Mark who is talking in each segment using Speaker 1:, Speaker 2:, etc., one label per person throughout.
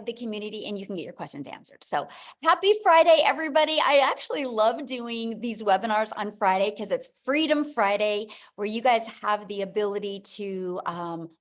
Speaker 1: the community and you can get your questions answered. So happy Friday, everybody. I actually love doing these webinars on Friday because it's Freedom Friday, where you guys have the ability to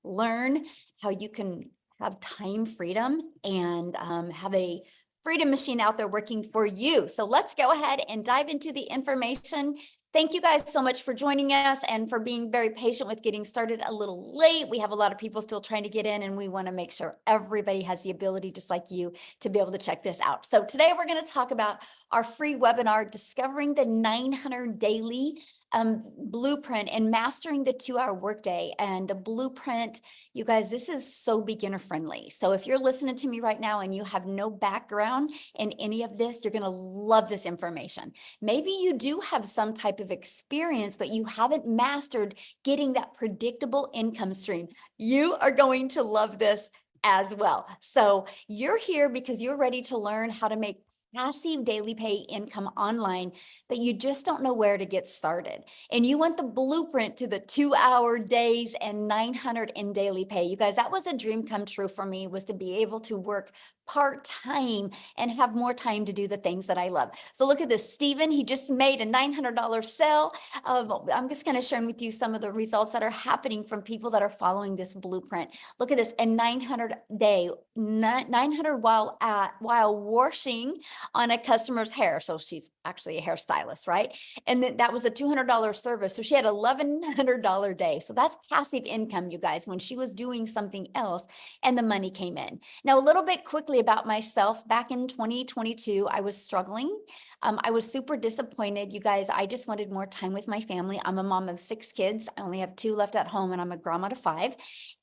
Speaker 1: learn how you can have time freedom and have a freedom machine out there working for you. So let's go ahead and dive into the information. Thank you guys so much for joining us and for being very patient with getting started a little late. We have a lot of people still trying to get in, and we want to make sure everybody has the ability, just like you, to be able to check this out. So today we're going to talk about our free webinar, Discovering the 900 Daily Blueprint and Mastering the 2-Hour Workday. And the blueprint, you guys, this is so beginner friendly. So if you're listening to me right now and you have no background in any of this, you're going to love this information. Maybe you do have some type of experience, but you haven't mastered getting that predictable income stream. You are going to love this as well. So you're here because you're ready to learn how to make passive daily pay income online, but you just don't know where to get started. And you want the blueprint to the 2-hour days and 900 in daily pay. You guys, that was a dream come true for me, was to be able to work part-time and have more time to do the things that I love. So look at this, Stephen, he just made a $900 sale. I'm just going to share with you some of the results that are happening from people that are following this blueprint. Look at this, a 900 day, 900 while washing on a customer's hair. So she's actually a hairstylist, right? And then that was a $200 service. So she had $1,100 day. So that's passive income, you guys, when she was doing something else and the money came in. Now, a little bit quickly about myself, back in 2022, I was struggling. I was super disappointed. You guys, I just wanted more time with my family. I'm a mom of 6 kids. I only have 2 left at home, and I'm a grandma to 5.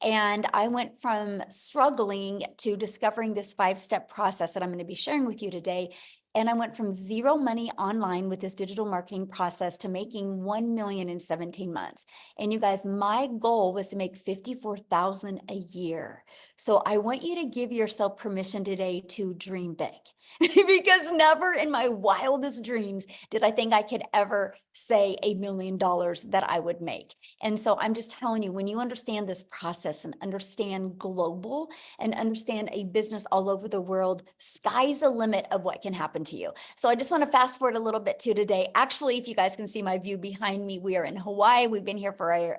Speaker 1: And I went from struggling to discovering this 5-step process that I'm going to be sharing with you today. And I went from zero money online with this digital marketing process to making 1 million in 17 months. And you guys, my goal was to make 54,000 a year. So I want you to give yourself permission today to dream big. Because never in my wildest dreams did I think I could ever say $1 million that I would make. And so I'm just telling you, when you understand this process and understand global and understand a business all over the world, sky's the limit of what can happen to you. So I just want to fast forward a little bit to today. Actually, if you guys can see my view behind me, we are in Hawaii. We've been here for I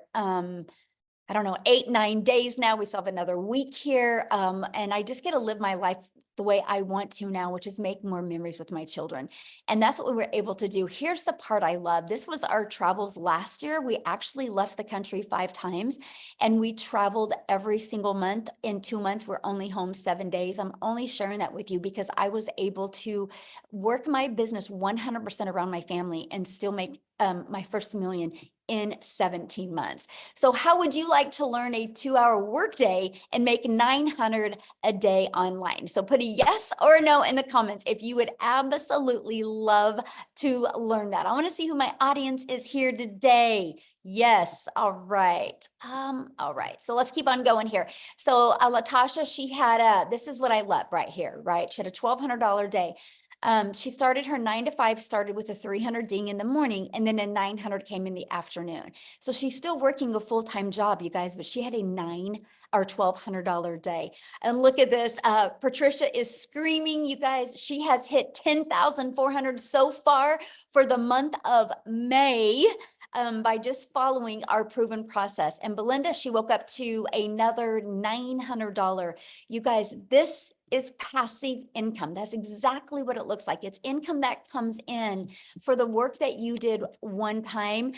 Speaker 1: don't know, 8, 9 days now. We still have another week here. And I just get to live my life the way I want to now, which is make more memories with my children. And that's what we were able to do. Here's the part I love. This was our travels last year. We actually left the country 5 times and we traveled every single month. In 2 months, we're only home 7 days. I'm only sharing that with you because I was able to work my business 100% around my family and still make my first million in 17 months. So how would you like to learn a 2-hour workday and make 900 a day online? So put a yes or a no in the comments if you would absolutely love to learn that. I want to see who my audience is here today. Yes. All right. All right. So let's keep on going here. So Latasha, she had this is what I love right here, right? She had a $1,200 day. She started her 9 to 5, started with a 300 ding in the morning, and then a 900 came in the afternoon. So she's still working a full-time job, you guys, but she had a $1,200 day. And look at this. Patricia is screaming, you guys. She has hit 10,400 so far for the month of May. By just following our proven process. And Belinda, she woke up to another $900. You guys, this is passive income. That's exactly what it looks like. It's income that comes in for the work that you did one time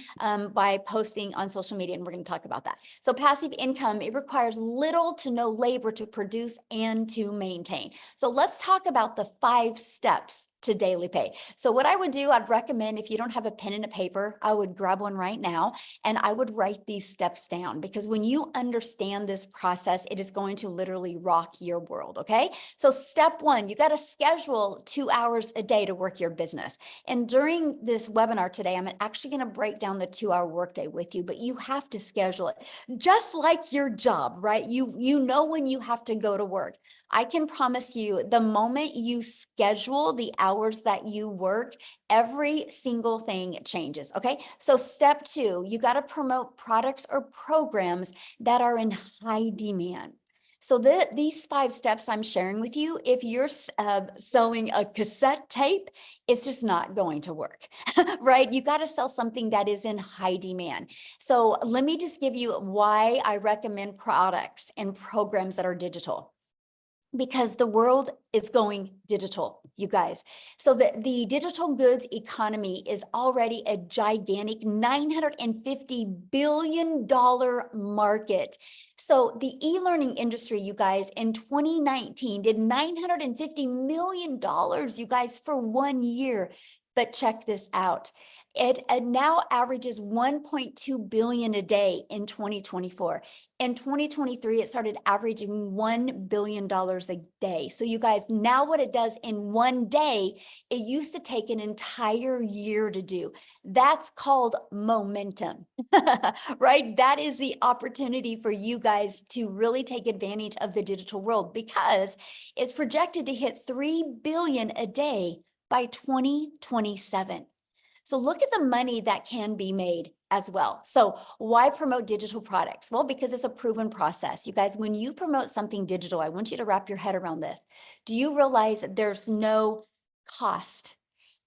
Speaker 1: by posting on social media. And we're going to talk about that. So passive income, it requires little to no labor to produce and to maintain. So let's talk about the 5 steps to daily pay. So what I would do, I'd recommend, if you don't have a pen and a paper, I would grab one right now and I would write these steps down, because when you understand this process, it is going to literally rock your world. Okay. So step 1, you got to schedule 2 hours a day to work your business. And during this webinar today, I'm actually going to break down the 2-hour workday with you, but you have to schedule it just like your job, right? You know when you have to go to work. I can promise you, the moment you schedule the hours that you work, every single thing changes. Okay. So step 2, you got to promote products or programs that are in high demand. So these 5 steps I'm sharing with you, if you're selling a cassette tape, it's just not going to work, right? You got to sell something that is in high demand. So let me just give you why I recommend products and programs that are digital. Because the world is going digital, you guys. So the digital goods economy is already a gigantic $950 billion market. So the e-learning industry, you guys, in 2019 did $950 million, you guys, for 1 year. But check this out. It now averages 1.2 billion a day in 2024. In 2023, it started averaging $1 billion a day. So you guys, now what it does in 1 day, it used to take an entire year to do. That's called momentum, right? That is the opportunity for you guys to really take advantage of the digital world, because it's projected to hit 3 billion a day by 2027. So look at the money that can be made as well. So why promote digital products? Well, because it's a proven process. You guys, when you promote something digital, I want you to wrap your head around this. Do you realize that there's no cost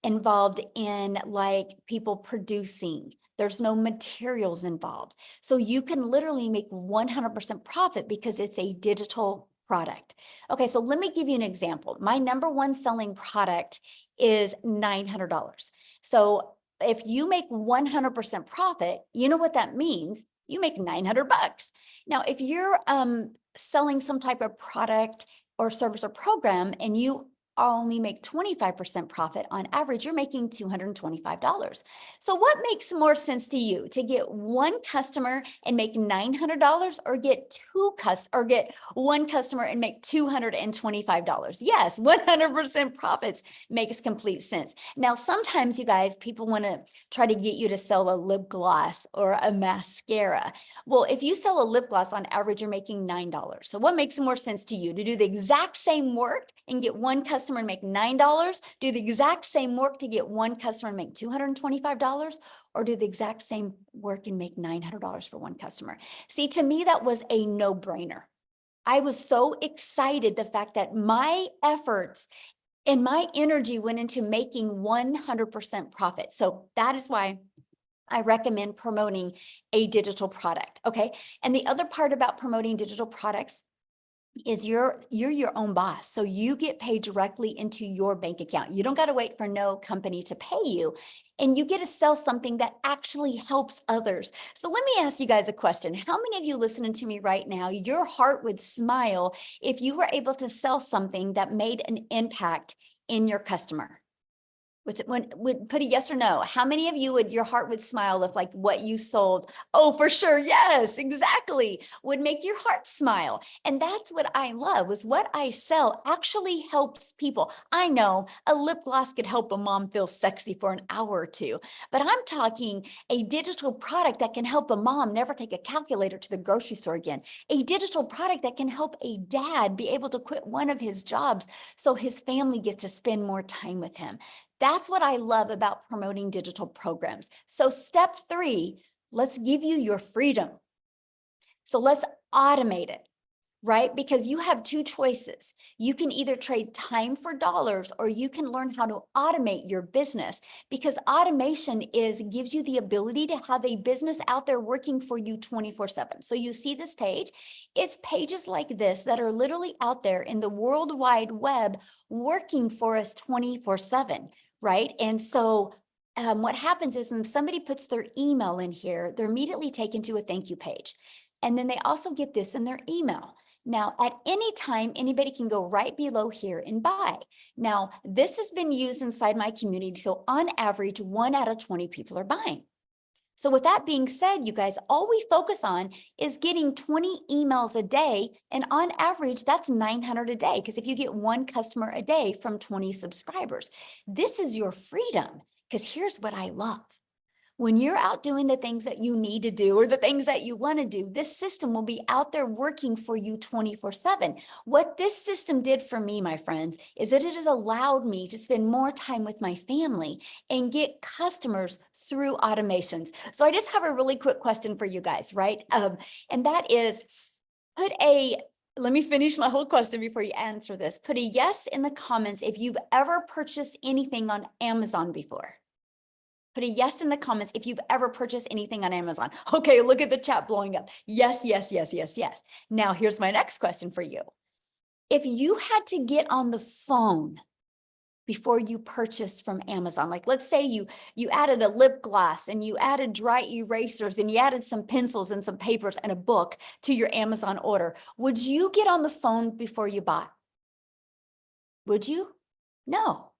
Speaker 1: involved in like people producing? There's no materials involved. So you can literally make 100% profit because it's a digital product. Okay, so let me give you an example. My number 1 selling product is $900. So if you make 100% profit, you know what that means? You make 900 bucks. Now, if you're selling some type of product or service or program and you only make 25% profit on average, you're making $225. So what makes more sense to you, to get 1 customer and make $900, or get get 1 customer and make $225? Yes, 100% profits makes complete sense. Now, sometimes you guys, people want to try to get you to sell a lip gloss or a mascara. Well, if you sell a lip gloss, on average, you're making $9. So what makes more sense to you, to do the exact same work and get 1 customer and make $9, do the exact same work to get 1 customer and make $225, or do the exact same work and make $900 for 1 customer? See, to me, that was a no-brainer. I was so excited, the fact that my efforts and my energy went into making 100% profit. So that is why I recommend promoting a digital product. Okay. And the other part about promoting digital products is you're your own boss. So you get paid directly into your bank account. You don't got to wait for no company to pay you, and you get to sell something that actually helps others. So let me ask you guys a question. How many of you listening to me right now, your heart would smile if you were able to sell something that made an impact in your customer? Would put a yes or no? How many of you your heart would smile if like what you sold? Oh, for sure. Yes, exactly. Would make your heart smile. And that's what I love, was what I sell actually helps people. I know a lip gloss could help a mom feel sexy for an hour or 2, but I'm talking a digital product that can help a mom never take a calculator to the grocery store again. A digital product that can help a dad be able to quit one of his jobs so his family gets to spend more time with him. That's what I love about promoting digital programs. So step 3, let's give you your freedom. So let's automate it, right? Because you have 2 choices. You can either trade time for dollars, or you can learn how to automate your business, because automation gives you the ability to have a business out there working for you 24/7. So you see this page, it's pages like this that are literally out there in the World Wide Web working for us 24/7, right? And so what happens is when somebody puts their email in here, they're immediately taken to a thank you page. And then they also get this in their email. Now, at any time, anybody can go right below here and buy. Now, this has been used inside my community. So on average, 1 out of 20 people are buying. So with that being said, you guys, all we focus on is getting 20 emails a day. And on average, that's 900 a day. Because if you get 1 customer a day from 20 subscribers, this is your freedom. Because here's what I love. When you're out doing the things that you need to do, or the things that you want to do, this system will be out there working for you 24/7. What this system did for me, my friends, is that it has allowed me to spend more time with my family and get customers through automations. So I just have a really quick question for you guys, right? And that is, put a let me finish my whole question before you answer this. Put a yes in the comments if you've ever purchased anything on Amazon before. Put a yes in the comments if you've ever purchased anything on Amazon. Okay, look at the chat blowing up. Yes, yes, yes, yes, yes. Now, here's my next question for you. If you had to get on the phone before you purchase from Amazon, like let's say you added a lip gloss and you added dry erasers and you added some pencils and some papers and a book to your Amazon order, would you get on the phone before you bought? Would you? No.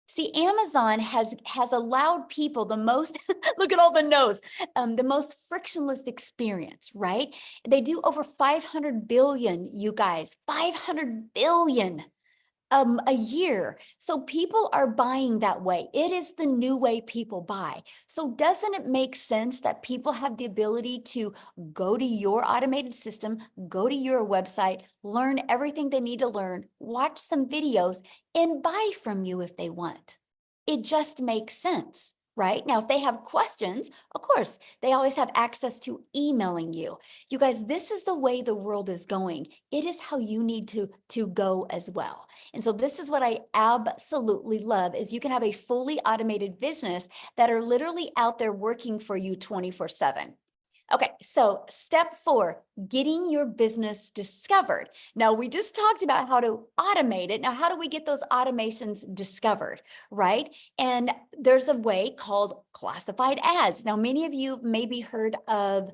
Speaker 1: See, Amazon has allowed people the most, look at all the no's, the most frictionless experience, right? They do over 500 billion, you guys, 500 billion a year. So people are buying that way. It is the new way people buy. So doesn't it make sense that people have the ability to go to your automated system, go to your website, learn everything they need to learn, watch some videos, and buy from you if they want? It just makes sense. Right? Now, if they have questions, of course, they always have access to emailing you. You guys, this is the way the world is going. It is how you need to go as well. And so this is what I absolutely love is you can have a fully automated business that are literally out there working for you 24/7. Okay, so step 4, getting your business discovered. Now, we just talked about how to automate it. Now, how do we get those automations discovered, right? And there's a way called classified ads. Now, many of you maybe heard of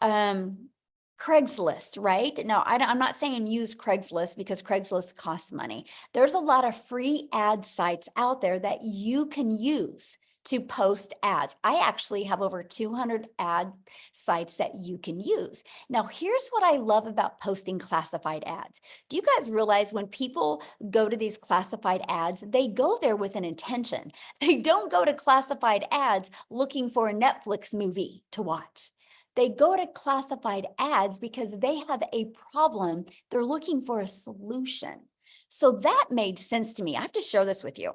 Speaker 1: Craigslist, right? Now, I'm not saying use Craigslist because Craigslist costs money. There's a lot of free ad sites out there that you can use to post ads. I actually have over 200 ad sites that you can use. Now, here's what I love about posting classified ads. Do you guys realize when people go to these classified ads, they go there with an intention. They don't go to classified ads looking for a Netflix movie to watch. They go to classified ads because they have a problem. They're looking for a solution. So that made sense to me. I have to share this with you.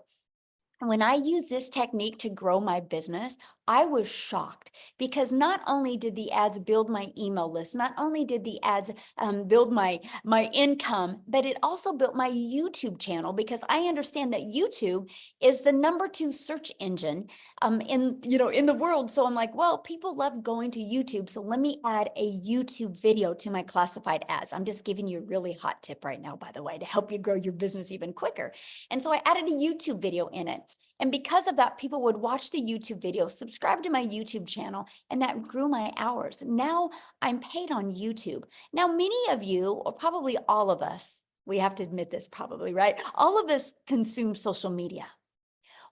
Speaker 1: When I use this technique to grow my business, I was shocked because not only did the ads build my email list, not only did the ads build my income, but it also built my YouTube channel because I understand that YouTube is the #2 search engine in the world. So I'm like, well, people love going to YouTube, so let me add a YouTube video to my classified ads. I'm just giving you a really hot tip right now, by the way, to help you grow your business even quicker. And so I added a YouTube video in it. And because of that, people would watch the YouTube video, subscribe to my YouTube channel, and that grew my hours. Now I'm paid on YouTube. Now, many of you, or probably all of us, we have to admit this probably, right? All of us consume social media.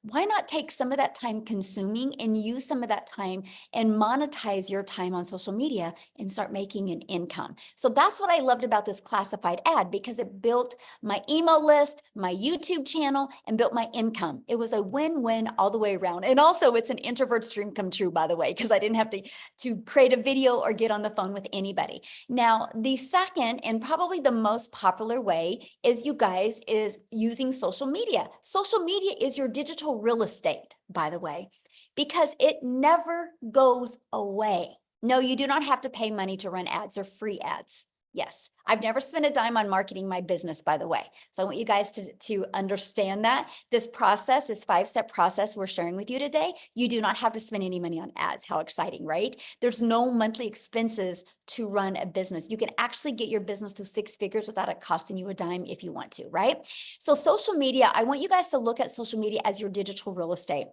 Speaker 1: Why not take some of that time consuming and use some of that time and monetize your time on social media and start making an income? So that's what I loved about this classified ad because it built my email list, my YouTube channel, and built my income. It was a win-win all the way around. And also it's an introvert's dream come true, by the way, because I didn't have to create a video or get on the phone with anybody. Now, the second and probably the most popular way is, you guys, is using social media. Social media is your digital real estate, by the way, because it never goes away. No, you do not have to pay money to run ads or free ads. Yes, I've never spent a dime on marketing my business, by the way. So I want you guys to understand that this process, this 5-step process we're sharing with you today, you do not have to spend any money on ads. How exciting, right? There's no monthly expenses to run a business. You can actually get your business to 6 figures without it costing you a dime if you want to, right? So social media, I want you guys to look at social media as your digital real estate.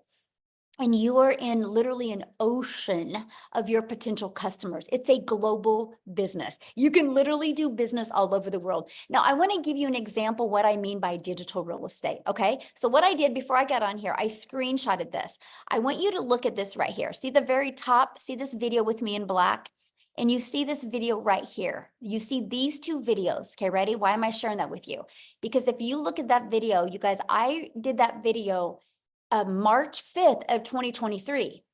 Speaker 1: And you are in literally an ocean of your potential customers. It's a global business. You can literally do business all over the world. Now, I want to give you an example what I mean by digital real estate, okay? So what I did before I got on here, I screenshotted this. I want you to look at this right here. See the very top? See this video with me in black? And you see this video right here. You see these 2 videos. Okay, ready? Why am I sharing that with you? Because if you look at that video, you guys, I did that video March 5th of 2023.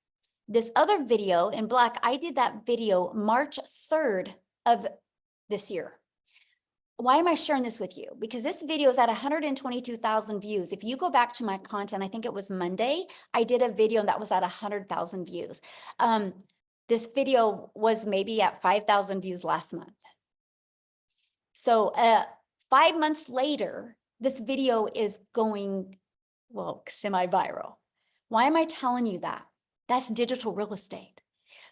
Speaker 1: This other video in black, I did that video March 3rd of this year. Why am I sharing this with you? Because this video is at 122,000 views. If you go back to my content, I think it was Monday, I did a video that was at 100,000 views. This video was maybe at 5,000 views last month. So 5 months later, this video is going, well, semi-viral. Why am I telling you that? That's digital real estate.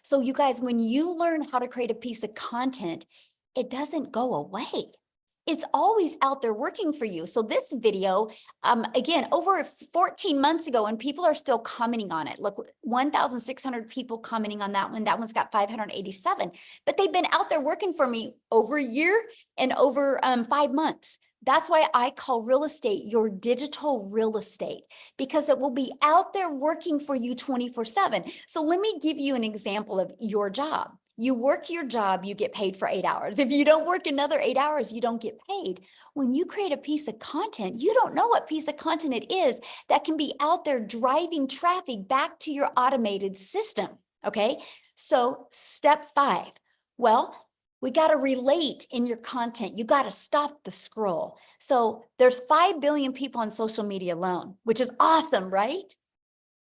Speaker 1: So you guys, when you learn how to create a piece of content, it doesn't go away. It's always out there working for you. So this video, again, over 14 months ago, and people are still commenting on it. Look, 1,600 people commenting on that one. That one's got 587, but they've been out there working for me over a year and over 5 months. That's why I call real estate your digital real estate, because it will be out there working for you 24/7. So let me give you an example of your job. You work your job, you get paid for 8 hours. If you don't work another 8 hours, you don't get paid. When you create a piece of content, you don't know what piece of content it is that can be out there driving traffic back to your automated system. Okay. So step 5. Well, we got to relate in your content. You got to stop the scroll. So there's 5 billion people on social media alone, which is awesome, right?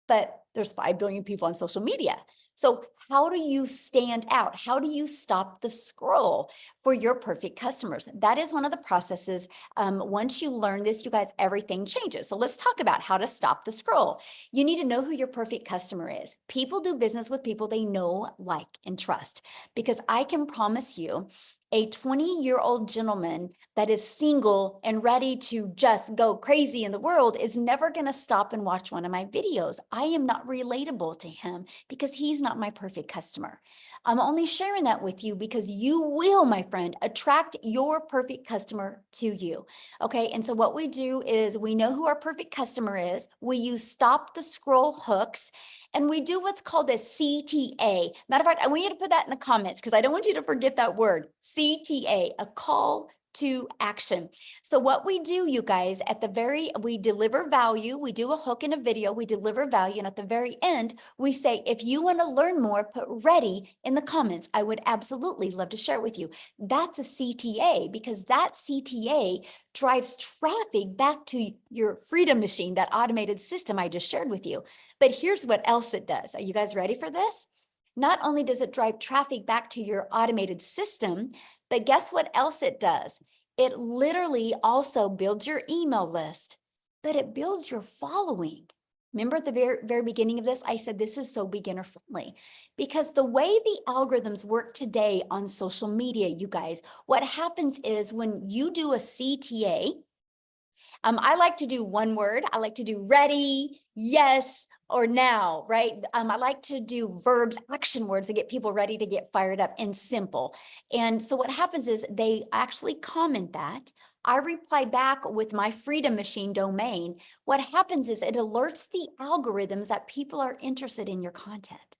Speaker 1: But there's 5 billion people on social media. So how do you stand out? How do you stop the scroll for your perfect customers? That is one of the processes. Once you learn this, you guys, everything changes. So let's talk about how to stop the scroll. You need to know who your perfect customer is. People do business with people they know, like, and trust, because I can promise you, a 20-year-old gentleman that is single and ready to just go crazy in the world is never going to stop and watch one of my videos. I am not relatable to him because he's not my perfect customer. I'm only sharing that with you because you will, my friend, attract your perfect customer to you. Okay. And so what we do is we know who our perfect customer is. We use stop the scroll hooks, and we do what's called a CTA. Matter of fact, I want you to put that in the comments because I don't want you to forget that word, CTA, a call to action. So what we do, you guys, we deliver value. We do a hook in a video, we deliver value. And at the very end, we say, if you want to learn more, put ready in the comments. I would absolutely love to share it with you. That's a CTA, because that CTA drives traffic back to your Freedom Machine, that automated system I just shared with you. But here's what else it does. Are you guys ready for this? Not only does it drive traffic back to your automated system, but guess what else it does? It literally also builds your email list, but it builds your following. Remember at the very beginning of this, I said this is so beginner friendly, because the way the algorithms work today on social media, you guys, what happens is when you do a CTA, I like to do one word. I like to do ready, yes, or now, right? I like to do verbs, action words to get people ready to get fired up and simple. And so what happens is they actually comment that. I reply back with my Freedom Machine domain. What happens is it alerts the algorithms that people are interested in your content.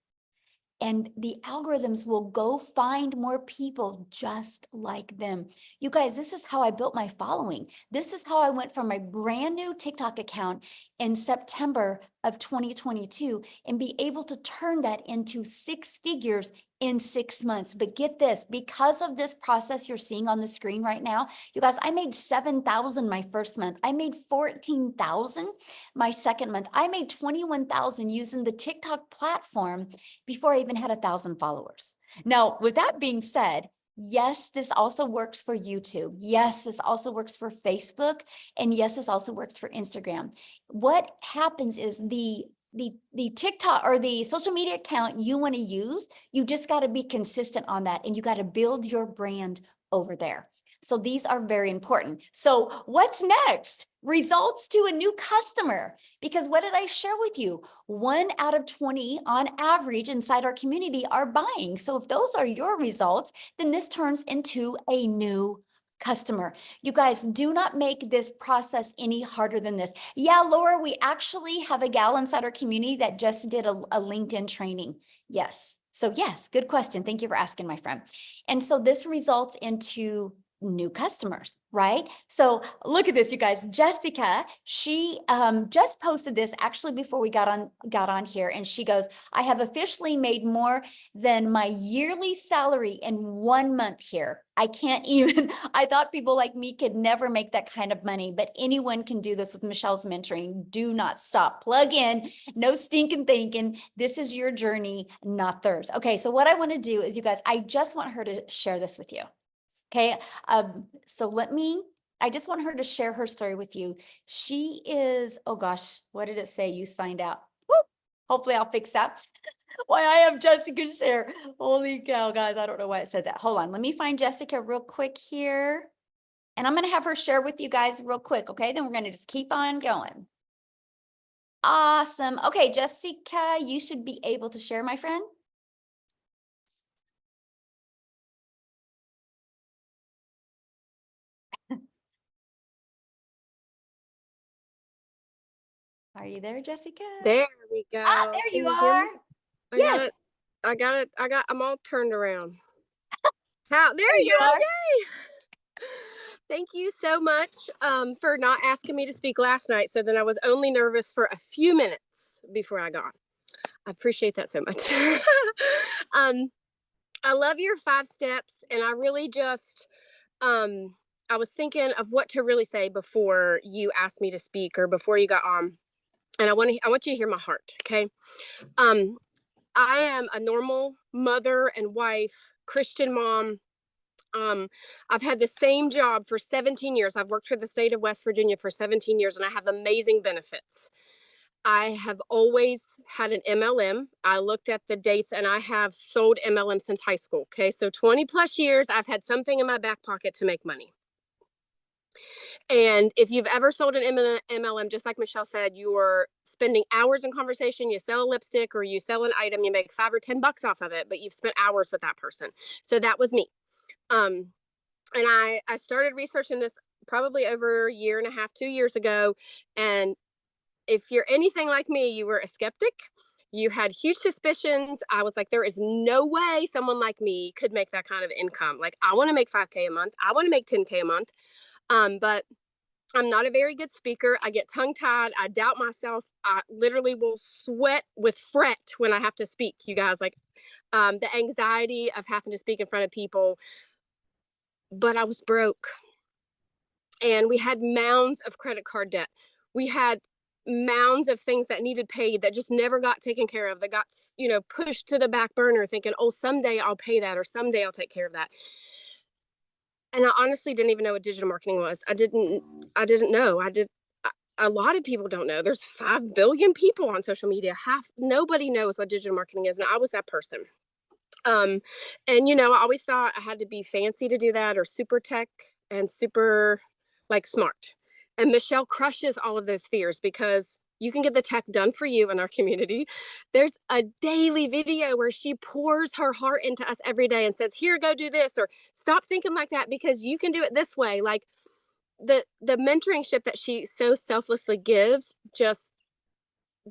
Speaker 1: And the algorithms will go find more people just like them. You guys, this is how I built my following. This is how I went from my brand new TikTok account in September of 2022 and be able to turn that into 6 figures in 6 months. But get this, because of this process you're seeing on the screen right now, you guys, I made 7,000 my first month. I made 14,000 my second month. I made 21,000 using the TikTok platform before I even had 1,000 followers. Now, with that being said, yes, this also works for YouTube. Yes, this also works for Facebook. And yes, this also works for Instagram. What happens is the TikTok or the social media account you want to use, you just got to be consistent on that, and you got to build your brand over there. So these are very important. So what's next? Results to a new customer. Because what did I share with you? 1 out of 20 on average inside our community are buying. So if those are your results, then this turns into a new customer. You guys, do not make this process any harder than this. Yeah, Laura, we actually have a gal inside our community that just did a LinkedIn training. Yes. So yes, good question. Thank you for asking, my friend. And so this results into new customers, right? So look at this, you guys. Jessica, she just posted this actually before we got on here, and she goes, I have officially made more than my yearly salary in 1 month here. I can't even, I thought people like me could never make that kind of money, but anyone can do this with Michelle's mentoring. Do not stop. Plug in, no stinking thinking. This is your journey, not theirs. Okay, so what I want to do is, you guys, I just want her to share this with you. Okay. So I just want her to share her story with you. She is, oh gosh, what did it say? You signed out. Whoop. Hopefully I'll fix that. Why I have Jessica share. Holy cow, guys. I don't know why it said that. Hold on. Let me find Jessica real quick here. And I'm going to have her share with you guys real quick. Okay. Then we're going to just keep on going. Awesome. Okay, Jessica, you should be able to share, my friend. Are you there, Jessica?
Speaker 2: There we go.
Speaker 1: Ah, there
Speaker 2: Can
Speaker 1: you
Speaker 2: you hear
Speaker 1: are.
Speaker 2: me?
Speaker 1: Yes.
Speaker 2: I'm all turned around. There
Speaker 1: There
Speaker 2: you
Speaker 1: you
Speaker 2: go.
Speaker 1: are.
Speaker 2: Yay. Thank you so much for not asking me to speak last night. So then I was only nervous for a few minutes before I got. I appreciate that so much. I love your 5 steps, and I really just I was thinking of what to really say before you asked me to speak or before you got on. And I want you to hear my heart, okay? Um, I am a normal mother and wife, Christian mom. I've had the same job for 17 years. I've worked for the state of West Virginia for 17 years, and I have amazing benefits. I have always had an MLM. I looked at the dates, and I have sold MLM since high school. Okay, so 20 plus years, I've had something in my back pocket to make money. And if you've ever sold an MLM, just like Michelle said, you're spending hours in conversation. You sell a lipstick or you sell an item, you make $5 or $10 off of it, but you've spent hours with that person. So that was me. And I started researching this probably over a year and a half, 2 years ago. And if you're anything like me, you were a skeptic. You had huge suspicions. I was like, there is no way someone like me could make that kind of income. Like, I want to make 5K a month. I want to make 10K a month. But I'm not a very good speaker. I get tongue tied. I doubt myself. I literally will sweat with fret when I have to speak, you guys. Like the anxiety of having to speak in front of people. But I was broke. And we had mounds of credit card debt. We had mounds of things that needed paid that just never got taken care of, that got, pushed to the back burner, thinking, oh, someday I'll pay that, or someday I'll take care of that. And I honestly didn't even know what digital marketing was. I didn't know. A lot of people don't know. There's 5 billion people on social media. Nobody knows what digital marketing is. And I was that person. And I always thought I had to be fancy to do that, or super tech and super like smart. And Michelle crushes all of those fears because you can get the tech done for you in our community. There's a daily video where she pours her heart into us every day and says, here, go do this, or stop thinking like that because you can do it this way. Like the mentoringship that she so selflessly gives just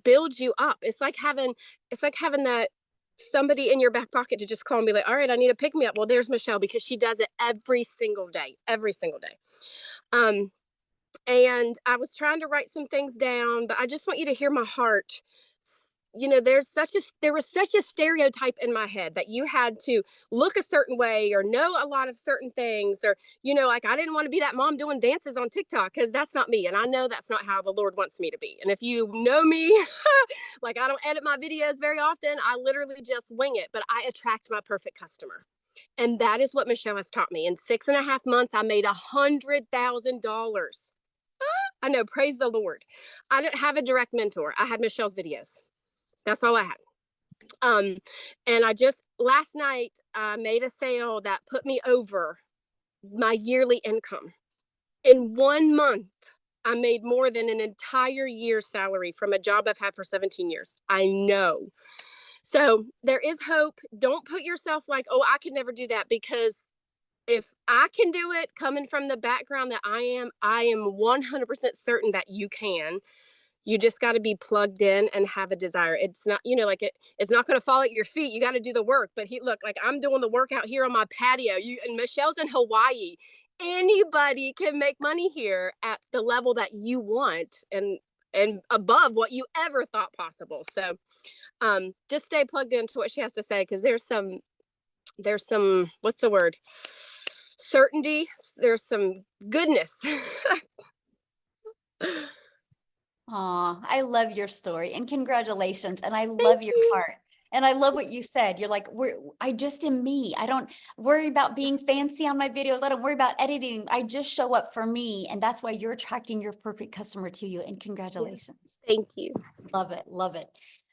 Speaker 2: builds you up. It's like having that somebody in your back pocket to just call and be like, all right, I need to pick me up. Well, there's Michelle, because she does it every single day. And I was trying to write some things down, but I just want you to hear my heart. There was such a stereotype in my head that you had to look a certain way or know a lot of certain things, or like I didn't want to be that mom doing dances on TikTok, because that's not me, and I know that's not how the Lord wants me to be. And if you know me, like, I don't edit my videos very often. I literally just wing it, but I attract my perfect customer. And that is what Michelle has taught me. In 6.5 months, I made $100,000. I know, praise the Lord. I didn't have a direct mentor. I had Michelle's videos. That's all I had. And I just last night made a sale that put me over my yearly income. In 1 month, I made more than an entire year's salary from a job I've had for 17 years. I know. So there is hope. Don't put yourself like, oh, I could never do that, because if I can do it coming from the background that I am 100% certain that you can. You just got to be plugged in and have a desire. It's not, it's not going to fall at your feet. You got to do the work. But look, like, I'm doing the work out here on my patio. And Michelle's in Hawaii. Anybody can make money here at the level that you want, and above what you ever thought possible. So just stay plugged into what she has to say, because there's some, what's the word? Certainty. There's some goodness.
Speaker 1: Aw, I love your story, and congratulations. And I
Speaker 2: Thank
Speaker 1: love your
Speaker 2: you.
Speaker 1: heart. And I love what you said. You're like, I just am me. I don't worry about being fancy on my videos. I don't worry about editing. I just show up for me. And that's why you're attracting your perfect customer to you. And congratulations.
Speaker 2: Thank you.
Speaker 1: Love it. Love it.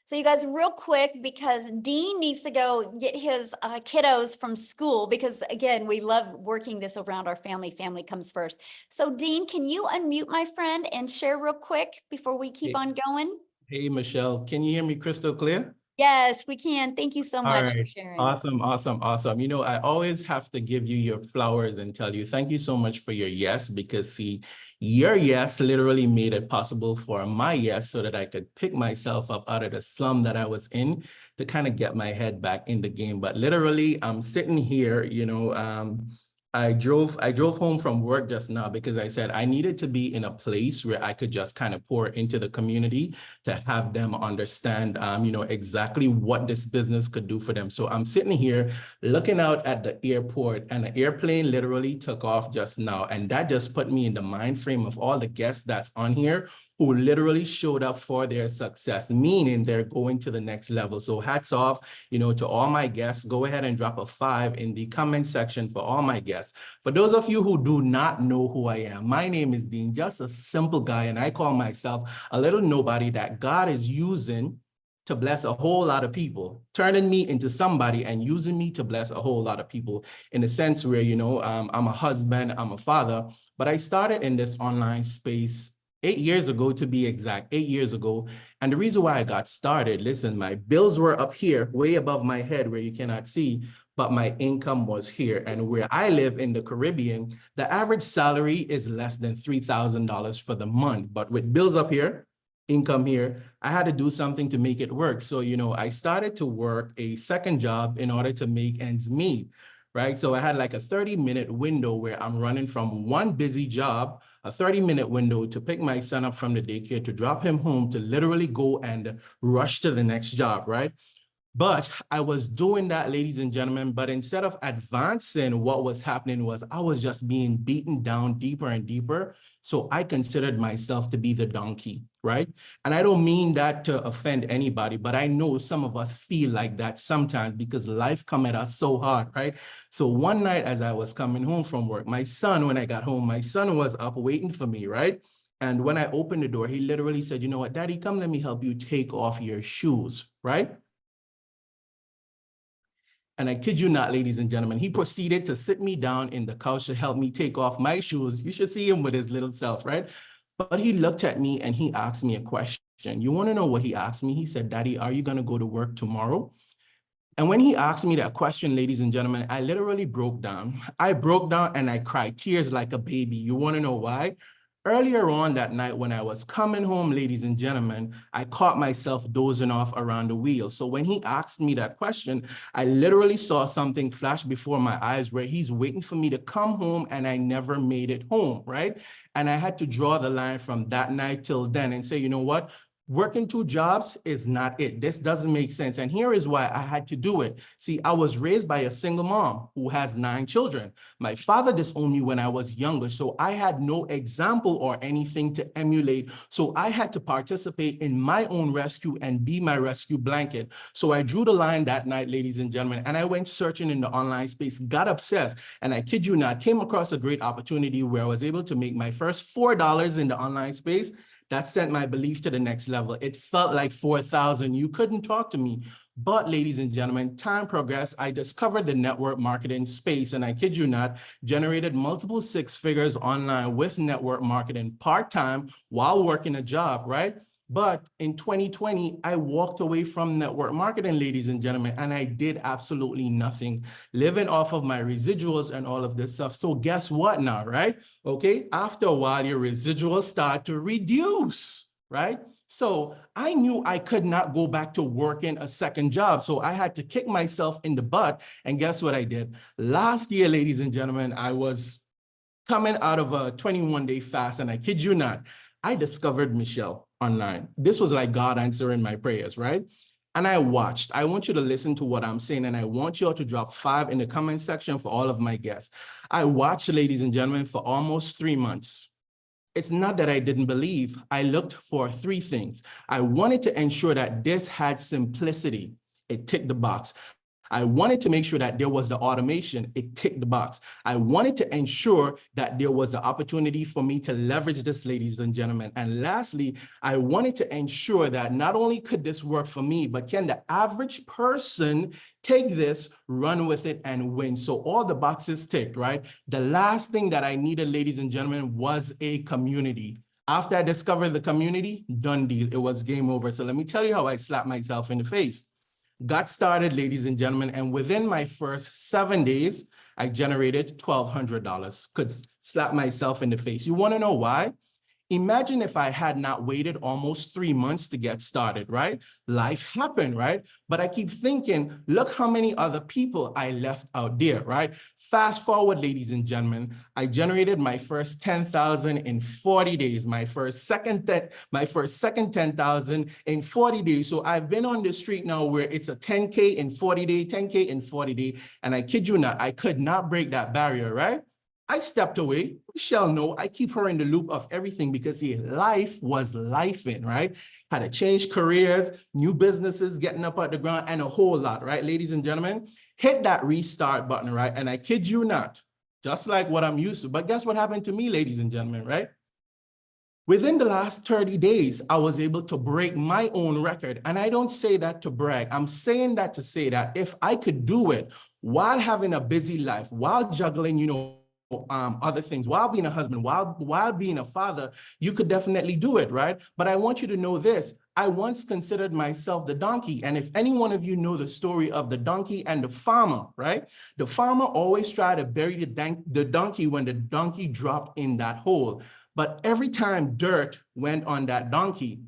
Speaker 1: So you guys, real quick, because Dean needs to go get his kiddos from school, because again, we love working this around our family. Family comes first. So Dean, can you unmute my friend and share real quick before we keep on going?
Speaker 3: Hey, Michelle, can you hear me crystal clear?
Speaker 1: Yes, we can. Thank you so
Speaker 3: All
Speaker 1: much for
Speaker 3: right.
Speaker 1: sharing.
Speaker 3: Awesome, awesome, awesome. You know, I always have to give you your flowers and tell you thank you so much for your yes, because see, your yes literally made it possible for my yes so that I could pick myself up out of the slum that I was in to kind of get my head back in the game. But literally, I'm sitting here, I drove home from work just now because I said I needed to be in a place where I could just kind of pour into the community to have them understand, exactly what this business could do for them. So I'm sitting here looking out at the airport, and the airplane literally took off just now. And that just put me in the mind frame of all the guests that's on here who literally showed up for their success, meaning they're going to the next level. So hats off, to all my guests. Go ahead and drop a 5 in the comment section for all my guests. For those of you who do not know who I am, my name is Dean, just a simple guy, and I call myself a little nobody that God is using to bless a whole lot of people, turning me into somebody and using me to bless a whole lot of people, in a sense where, I'm a husband, I'm a father, but I started in this online space 8 years ago, to be exact, 8 years ago. And the reason why I got started, listen, my bills were up here, way above my head where you cannot see, but my income was here. And where I live in the Caribbean, the average salary is less than $3,000 for the month. But with bills up here, income here, I had to do something to make it work. So, I started to work a second job in order to make ends meet, right? So I had like a 30-minute window where I'm running from one busy job, a 30-minute window to pick my son up from the daycare, to drop him home, to literally go and rush to the next job, right? But I was doing that, ladies and gentlemen, but instead of advancing, what was happening was I was just being beaten down deeper and deeper. So I considered myself to be the donkey, right? And I don't mean that to offend anybody, but I know some of us feel like that sometimes because life come at us so hard, right? So one night as I was coming home from work, when I got home, my son was up waiting for me, right? And when I opened the door, he literally said, "You know what, Daddy, come let me help you take off your shoes," right? And I kid you not, ladies and gentlemen, he proceeded to sit me down in the couch to help me take off my shoes. You should see him with his little self, right? But he looked at me and he asked me a question. You want to know what he asked me? He said, "Daddy, are you going to go to work tomorrow?" And when he asked me that question, ladies and gentlemen, I literally broke down. I broke down and I cried tears like a baby. You want to know why? Earlier on that night when I was coming home, ladies and gentlemen, I caught myself dozing off around the wheel. So when he asked me that question, I literally saw something flash before my eyes where he's waiting for me to come home and I never made it home, right? And I had to draw the line from that night till then and say, you know what? Working 2 jobs is not it. This doesn't make sense. And here is why I had to do it. See, I was raised by a single mom who has 9 children. My father disowned me when I was younger, so I had no example or anything to emulate. So I had to participate in my own rescue and be my rescue blanket. So I drew the line that night, ladies and gentlemen, and I went searching in the online space, got obsessed, and I kid you not, came across a great opportunity where I was able to make my first $4 in the online space. That sent my belief to the next level. It felt like 4,000. You couldn't talk to me. But ladies and gentlemen, time progressed. I discovered the network marketing space, and I kid you not, generated multiple 6 figures online with network marketing part-time while working a job, right? But in 2020, I walked away from network marketing, ladies and gentlemen, and I did absolutely nothing, living off of my residuals and all of this stuff. So guess what now, right? Okay, after a while, your residuals start to reduce, right? So I knew I could not go back to working a second job. So I had to kick myself in the butt. And guess what I did? Last year, ladies and gentlemen, I was coming out of a 21-day fast, and I kid you not, I discovered Michelle online. This was like God answering my prayers, right? And I watched. I want you to listen to what I'm saying, and I want you all to drop 5 in the comment section for all of my guests. I watched, ladies and gentlemen, for almost 3 months. It's not that I didn't believe. I looked for 3 things. I wanted to ensure that this had simplicity. It ticked the box. I wanted to make sure that there was the automation. It ticked the box. I wanted to ensure that there was the opportunity for me to leverage this, ladies and gentlemen. And lastly, I wanted to ensure that not only could this work for me, but can the average person take this, run with it, and win? So all the boxes ticked, right? The last thing that I needed, ladies and gentlemen, was a community. After I discovered the community, done deal. It was game over. So let me tell you how I slapped myself in the face. Got started, ladies and gentlemen, and within my first 7 days, I generated $1,200. Could slap myself in the face. You want to know why? Imagine if I had not waited almost 3 months to get started, right? Life happened, right? But I keep thinking, look how many other people I left out there, right? Fast forward, ladies and gentlemen, I generated my first 10,000 in 40 days, my first second 10,000 in 40 days. So I've been on the street now where it's a 10K in 40 day, 10K in 40 day. And I kid you not, I could not break that barrier, right? I stepped away. Michelle, no, I keep her in the loop of everything because life was lifing, right? Had to change careers, new businesses, getting up at the ground, and a whole lot, right? Ladies and gentlemen, hit that restart button, right? And I kid you not, just like what I'm used to. But guess what happened to me, ladies and gentlemen, right? Within the last 30 days, I was able to break my own record. And I don't say that to brag. I'm saying that to say that if I could do it while having a busy life, while juggling, other things, while being a husband, while being a father, you could definitely do it, right? But I want you to know this. I once considered myself the donkey. And if any one of you know the story of the donkey and the farmer, right? The farmer always tried to bury the donkey when the donkey dropped in that hole. But every time dirt went on that donkey,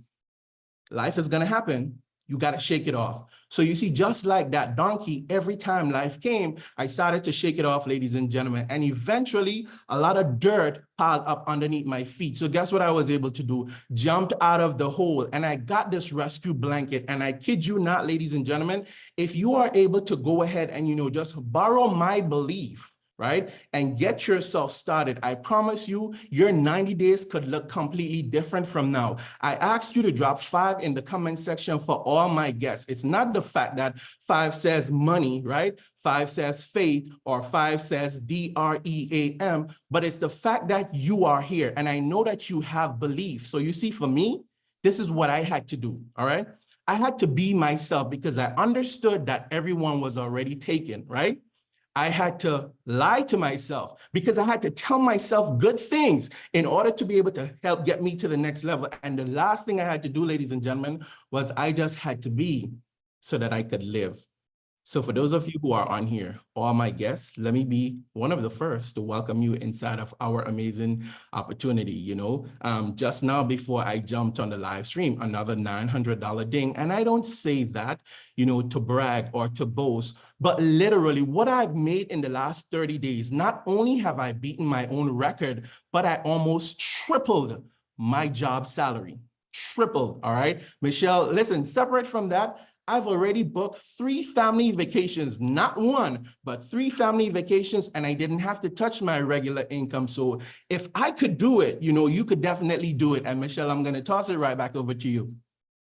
Speaker 3: life is going to happen. You got to shake it off. So you see, just like that donkey, every time life came, I started to shake it off, ladies and gentlemen. And eventually, a lot of dirt piled up underneath my feet. So guess what I was able to do? Jumped out of the hole and I got this rescue blanket. And I kid you not, ladies and gentlemen, if you are able to go ahead and, just borrow my belief, right? And get yourself started. I promise you, your 90 days could look completely different from now. I asked you to drop 5 in the comment section for all my guests. It's not the fact that 5 says money, right? 5 says faith, or 5 says DREAM, but it's the fact that you are here. And I know that you have belief. So you see, for me, this is what I had to do, all right? I had to be myself because I understood that everyone was already taken, right? I had to lie to myself because I had to tell myself good things in order to be able to help get me to the next level. And the last thing I had to do, ladies and gentlemen, was I just had to be so that I could live. So for those of you who are on here, all my guests, let me be one of the first to welcome you inside of our amazing opportunity. Just now before I jumped on the live stream, another $900 ding. And I don't say that, to brag or to boast, but literally what I've made in the last 30 days, not only have I beaten my own record, but I almost tripled my job salary. Tripled, all right? Michelle, listen, separate from that, I've already booked 3 family vacations, not 1, but 3 family vacations, and I didn't have to touch my regular income. So if I could do it, you could definitely do it. And Michelle, I'm going to toss it right back over to you.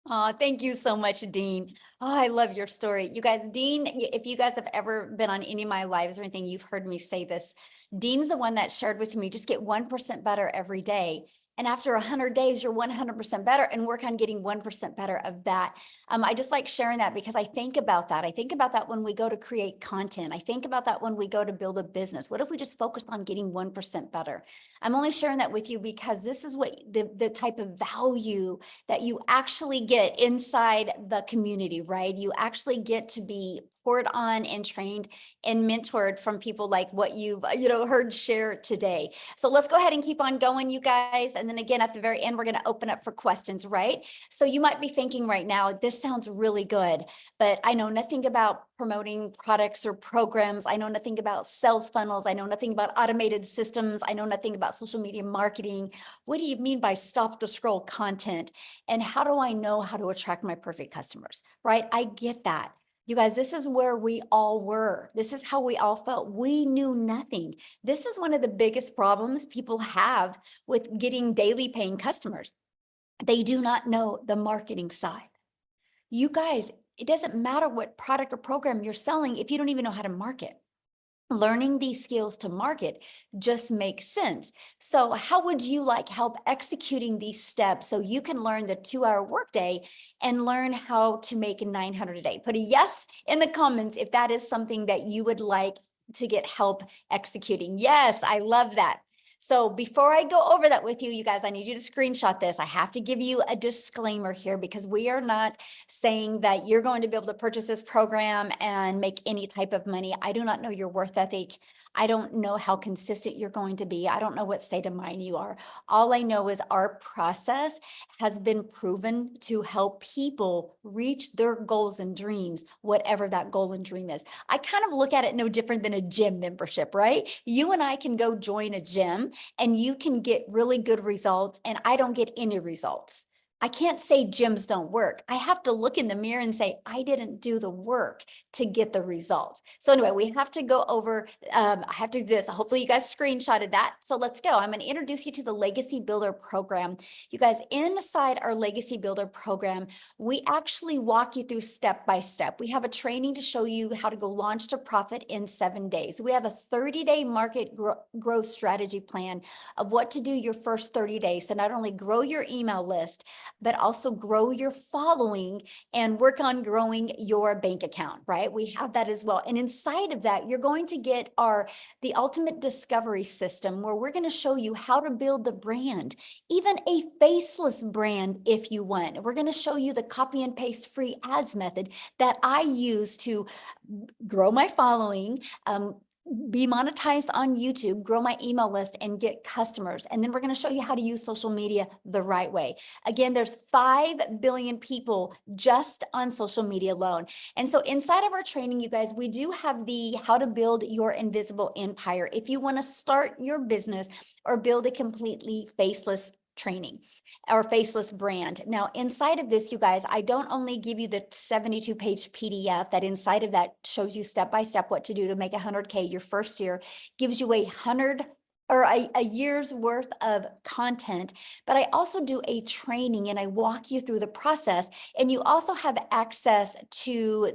Speaker 1: Oh, thank you so much, Dean. Oh, I love your story. You guys, Dean, if you guys have ever been on any of my lives or anything, you've heard me say this. Dean's the one that shared with me, just get 1% better every day. And after 100 days, you're 100% better, and work on getting 1% better of that. I just like sharing that because I think about that. I think about that when we go to create content. I think about that when we go to build a business. What if we just focused on getting 1% better? I'm only sharing that with you because this is what the type of value that you actually get inside the community, right? You actually get to be poured on and trained and mentored from people like what you've heard share today. So let's go ahead and keep on going, you guys. And then again, at the very end, we're going to open up for questions, right? So you might be thinking right now, this sounds really good, but I know nothing about promoting products or programs. I know nothing about sales funnels. I know nothing about automated systems. I know nothing about social media marketing. What do you mean by stop to scroll content? And how do I know how to attract my perfect customers, right? I get that. You guys, this is where we all were. This is how we all felt. We knew nothing. This is one of the biggest problems people have with getting daily paying customers. They do not know the marketing side. You guys, it doesn't matter what product or program you're selling if you don't even know how to market. Learning these skills to market just makes sense. So how would you like help executing these steps so you can learn the 2-hour workday and learn how to make 900 a day? Put a yes in the comments if that is something that you would like to get help executing. Yes, I love that. So before I go over that with you, you guys, I need you to screenshot this. I have to give you a disclaimer here because we are not saying that you're going to be able to purchase this program and make any type of money. I do not know your worth ethic. I don't know how consistent you're going to be. I don't know what state of mind you are. All I know is our process has been proven to help people reach their goals and dreams, whatever that goal and dream is. I kind of look at it no different than a gym membership, right? You and I can go join a gym and you can get really good results and I don't get any results. I can't say gyms don't work. I have to look in the mirror and say, I didn't do the work to get the results. So anyway, we have to go over, I have to do this. Hopefully you guys screenshotted that. So let's go. I'm going to introduce you to the Legacy Builder program. You guys, inside our Legacy Builder program, we actually walk you through step by step. We have a training to show you how to go launch to profit in 7 days. We have a 30-day market growth strategy plan of what to do your first 30 days to not only grow your email list, but also grow your following and work on growing your bank account, right? We have that as well. And inside of that, you're going to get the ultimate discovery system where we're going to show you how to build the brand, even a faceless brand if you want. We're going to show you the copy and paste free ads method that I use to grow my following, be monetized on YouTube, grow my email list and get customers. And then we're going to show you how to use social media the right way. Again, there's 5 billion people just on social media alone. And so inside of our training, you guys, we do have the how to build your invisible empire. If you want to start your business or build a completely faceless training or faceless brand. Now, inside of this, you guys, I don't only give you the 72-page PDF that inside of that shows you step by step what to do to make 100K your first year, gives you a year's worth of content, but I also do a training and I walk you through the process. And you also have access to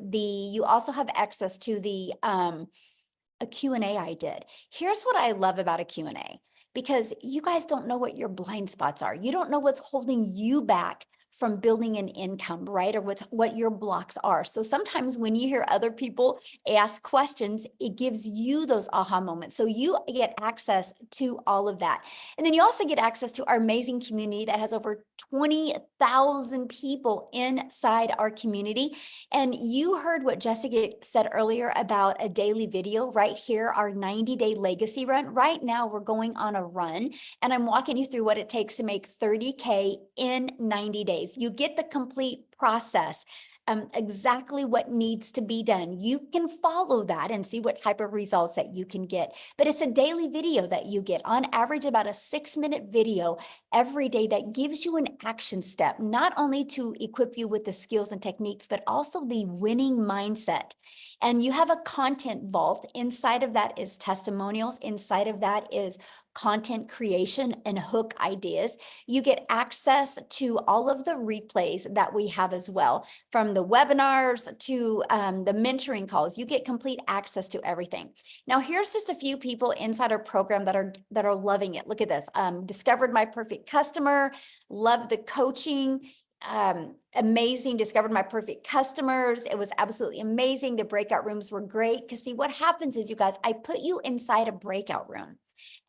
Speaker 1: a Q&A I did. Here's what I love about a Q&A. Because you guys don't know what your blind spots are. You don't know what's holding you back from building an income, right? Or what your blocks are. So sometimes when you hear other people ask questions, it gives you those aha moments. So you get access to all of that. And then you also get access to our amazing community that has over 20,000 people inside our community. And you heard what Jessica said earlier about a daily video right here, our 90-day legacy run. Right now we're going on a run and I'm walking you through what it takes to make 30K in 90 days. You get the complete process, exactly what needs to be done. You can follow that and see what type of results that you can get. But it's a daily video that you get, on average about a 6-minute video every day that gives you an action step, not only to equip you with the skills and techniques, but also the winning mindset. And you have a content vault. Inside of that is testimonials. Inside of that is content creation and hook ideas. You get access to all of the replays that we have as well, from the webinars to the mentoring calls. You get complete access to everything. Now, here's just a few people inside our program that are loving it. Look at this. Discovered my perfect customer, love the coaching. Amazing, discovered my perfect customers. It was absolutely amazing. The breakout rooms were great. Because see, what happens is, you guys, I put you inside a breakout room.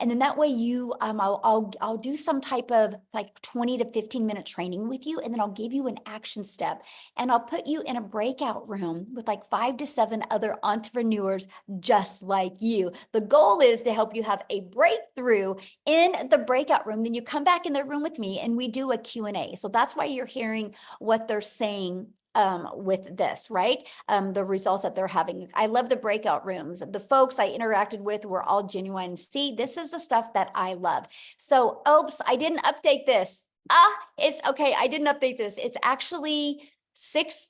Speaker 1: And then that way you, I'll do some type of like 20 to 15-minute training with you. And then I'll give you an action step and I'll put you in a breakout room with like 5 to 7 other entrepreneurs just like you. The goal is to help you have a breakthrough in the breakout room. Then you come back in the room with me and we do a Q&A. So that's why you're hearing what they're saying with this, right? The results that they're having. I love the breakout rooms. The folks I interacted with were all genuine. See, this is the stuff that I love. So, oops, I didn't update this. It's okay. I didn't update this. It's actually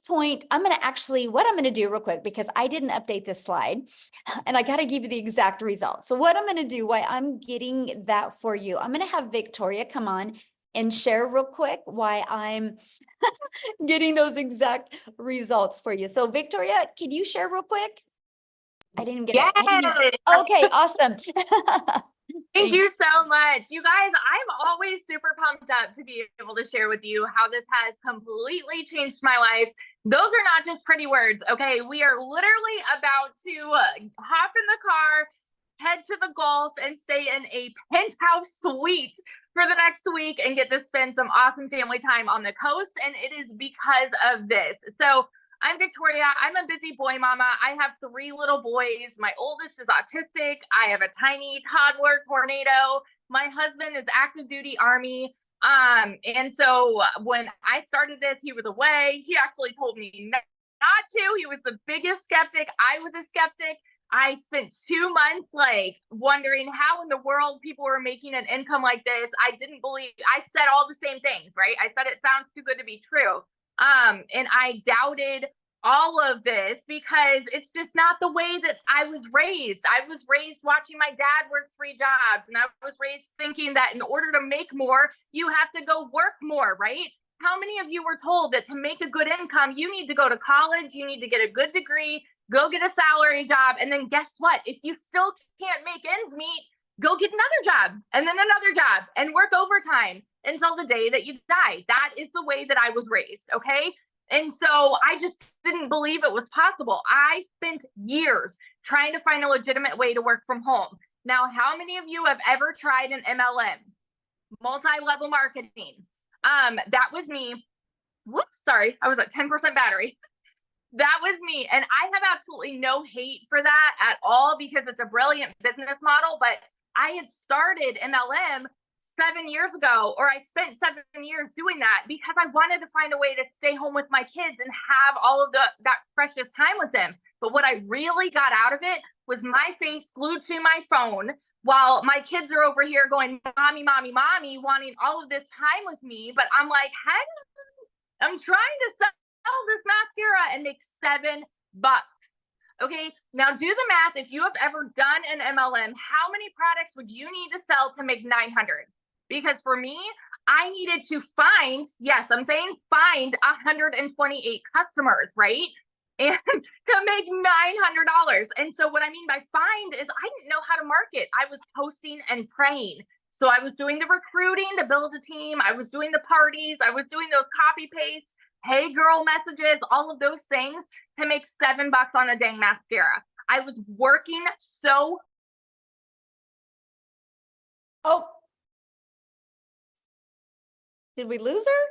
Speaker 1: what I'm going to do real quick, because I didn't update this slide and I got to give you the exact results. So what I'm going to do, why I'm getting that for you, I'm going to have Victoria come on. and share real quick why I'm getting those exact results for you. So Victoria, can you share real quick? I didn't get it.
Speaker 4: Yes.
Speaker 1: Okay, awesome.
Speaker 4: Thank you so much. You guys, I'm always super pumped up to be able to share with you how this has completely changed my life. Those are not just pretty words, okay? We are literally about to hop in the car, head to the Gulf, and stay in a penthouse suite for the next week and get to spend some awesome family time on the coast. And it is because of this. So I'm Victoria. I'm a busy boy mama. I have 3 little boys. My oldest is autistic. I have a tiny toddler tornado. My husband is active duty Army. And so when I started this, he was away. He actually told me not to. He was the biggest skeptic. I was a skeptic. I spent 2 months like wondering how in the world people were making an income like this. I didn't believe, I said all the same things, right? I said it sounds too good to be true. And I doubted all of this because it's just not the way that I was raised. I was raised watching my dad work 3 jobs, and I was raised thinking that in order to make more, you have to go work more, right? How many of you were told that to make a good income, you need to go to college, you need to get a good degree, go get a salary job, and then guess what? If you still can't make ends meet, go get another job and then another job and work overtime until the day that you die. That is the way that I was raised, okay? And so I just didn't believe it was possible. I spent years trying to find a legitimate way to work from home. Now, how many of you have ever tried an MLM, multi-level marketing? That was me. Whoops, sorry, I was at 10% battery. That was me. And I have absolutely no hate for that at all because it's a brilliant business model. But I had started MLM 7 years ago, or I spent 7 years doing that because I wanted to find a way to stay home with my kids and have all of that precious time with them. But what I really got out of it was my face glued to my phone while my kids are over here going, mommy, mommy, mommy, wanting all of this time with me. But I'm like, hey, I'm trying to sell this mascara and make $7. Okay, now do the math. If you have ever done an MLM, how many products would you need to sell to make 900? Because for me, I needed to find, yes, I'm saying find 128 customers, right? And to make $900. And so what I mean by find is I didn't know how to market. I was posting and praying. So I was doing the recruiting to build a team. I was doing the parties. I was doing those copy paste, hey girl messages, all of those things to make $7 on a dang mascara. I was working so.
Speaker 1: Oh, did we lose her?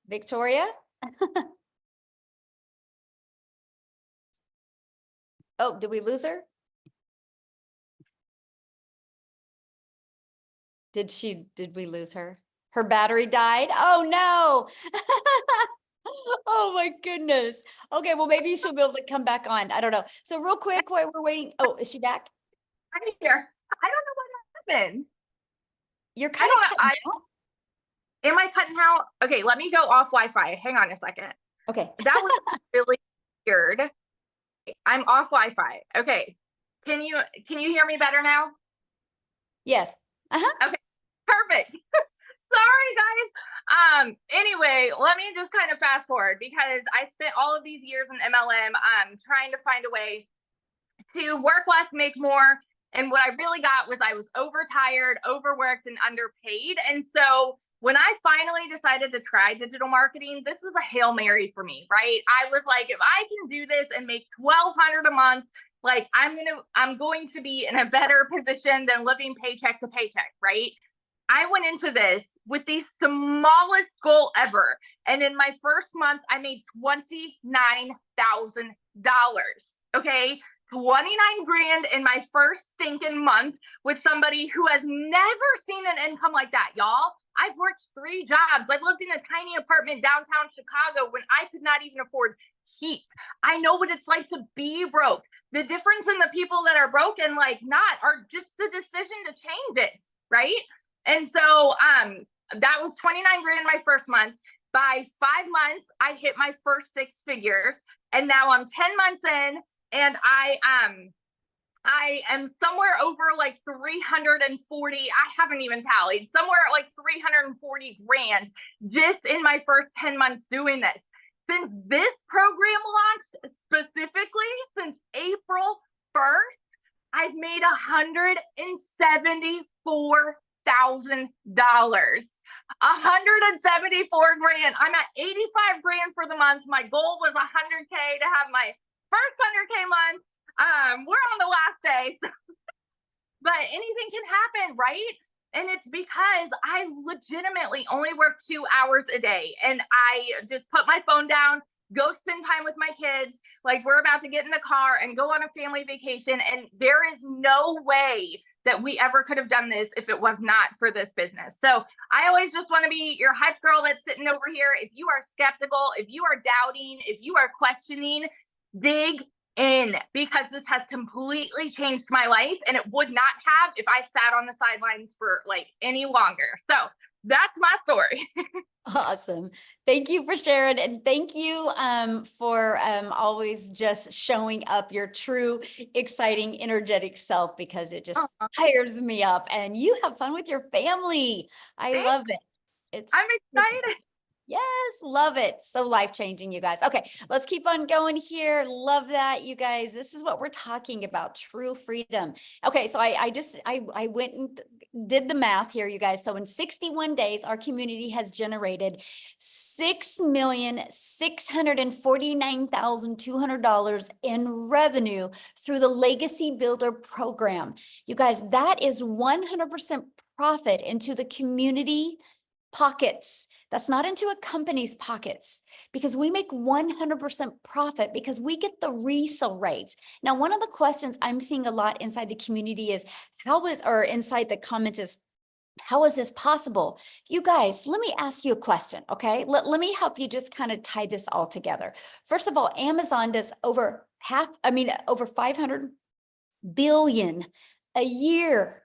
Speaker 1: Victoria? Oh, did we lose her? Did we lose her? Her battery died? Oh no. Oh my goodness. Okay, well maybe she'll be able to come back on. I don't know. So real quick while we're waiting. Oh, is she back?
Speaker 4: I'm here. I don't know what happened.
Speaker 1: You're kind of cutting out.
Speaker 4: Am I cutting out? Okay, let me go off Wi-Fi. Hang on a second.
Speaker 1: Okay.
Speaker 4: That was really weird. I'm off Wi-Fi. Okay. Can you hear me better now?
Speaker 1: Yes.
Speaker 4: Okay. Perfect. Sorry, guys. Anyway, let me just kind of fast forward because I spent all of these years in MLM trying to find a way to work less, make more. And what I really got was I was overtired, overworked, and underpaid. And so when I finally decided to try digital marketing, this was a Hail Mary for me, right? I was like, if I can do this and make $1,200 a month, like I'm going to be in a better position than living paycheck to paycheck, right? I went into this with the smallest goal ever. And in my first month, I made $29,000. Okay. 29 grand in my first stinking month with somebody who has never seen an income like that, y'all. I've worked 3 jobs. I've lived in a tiny apartment downtown Chicago when I could not even afford heat. I know what it's like to be broke. The difference in the people that are broke and like not are just the decision to change it, right? And so that was 29 grand my first month. By 5 months, I hit my first 6 figures. And now I'm 10 months in and I am somewhere over like 340. I haven't even tallied, somewhere at like 340 grand just in my first 10 months doing this. Since this program launched, specifically since April 1st, I've made $174,000. 174 grand. I'm at 85 grand for the month. My goal was 100K to have my first 100K month. We're on the last day, but anything can happen, right? And it's because I legitimately only work 2 hours a day, and I just put my phone down, go spend time with my kids. Like, we're about to get in the car and go on a family vacation. And there is no way that we ever could have done this if it was not for this business. So I always just want to be your hype girl that's sitting over here. If you are skeptical, if you are doubting, if you are questioning, dig in, because this has completely changed my life, and it would not have if I sat on the sidelines for like any longer. So that's my story.
Speaker 1: Awesome. Thank you for sharing. And thank you for always just showing up your true, exciting, energetic self, because it just fires me up, and you have fun with your family. I
Speaker 4: Thanks.
Speaker 1: love it.
Speaker 4: I'm excited.
Speaker 1: Yes, love it. So life-changing, you guys. Okay, let's keep on going here. Love that, you guys. This is what we're talking about, true freedom. Okay, so I went and did the math here, you guys. So in 61 days, our community has generated $6,649,200 in revenue through the Legacy Builder program. You guys, that is 100% profit into the community pockets. That's not into a company's pockets, because we make 100% profit because we get the resale rates. Now, one of the questions I'm seeing a lot inside the community is or inside the comments is, how is this possible? You guys, let me ask you a question, okay? Let me help you just kind of tie this all together. First of all, Amazon does over 500 billion a year.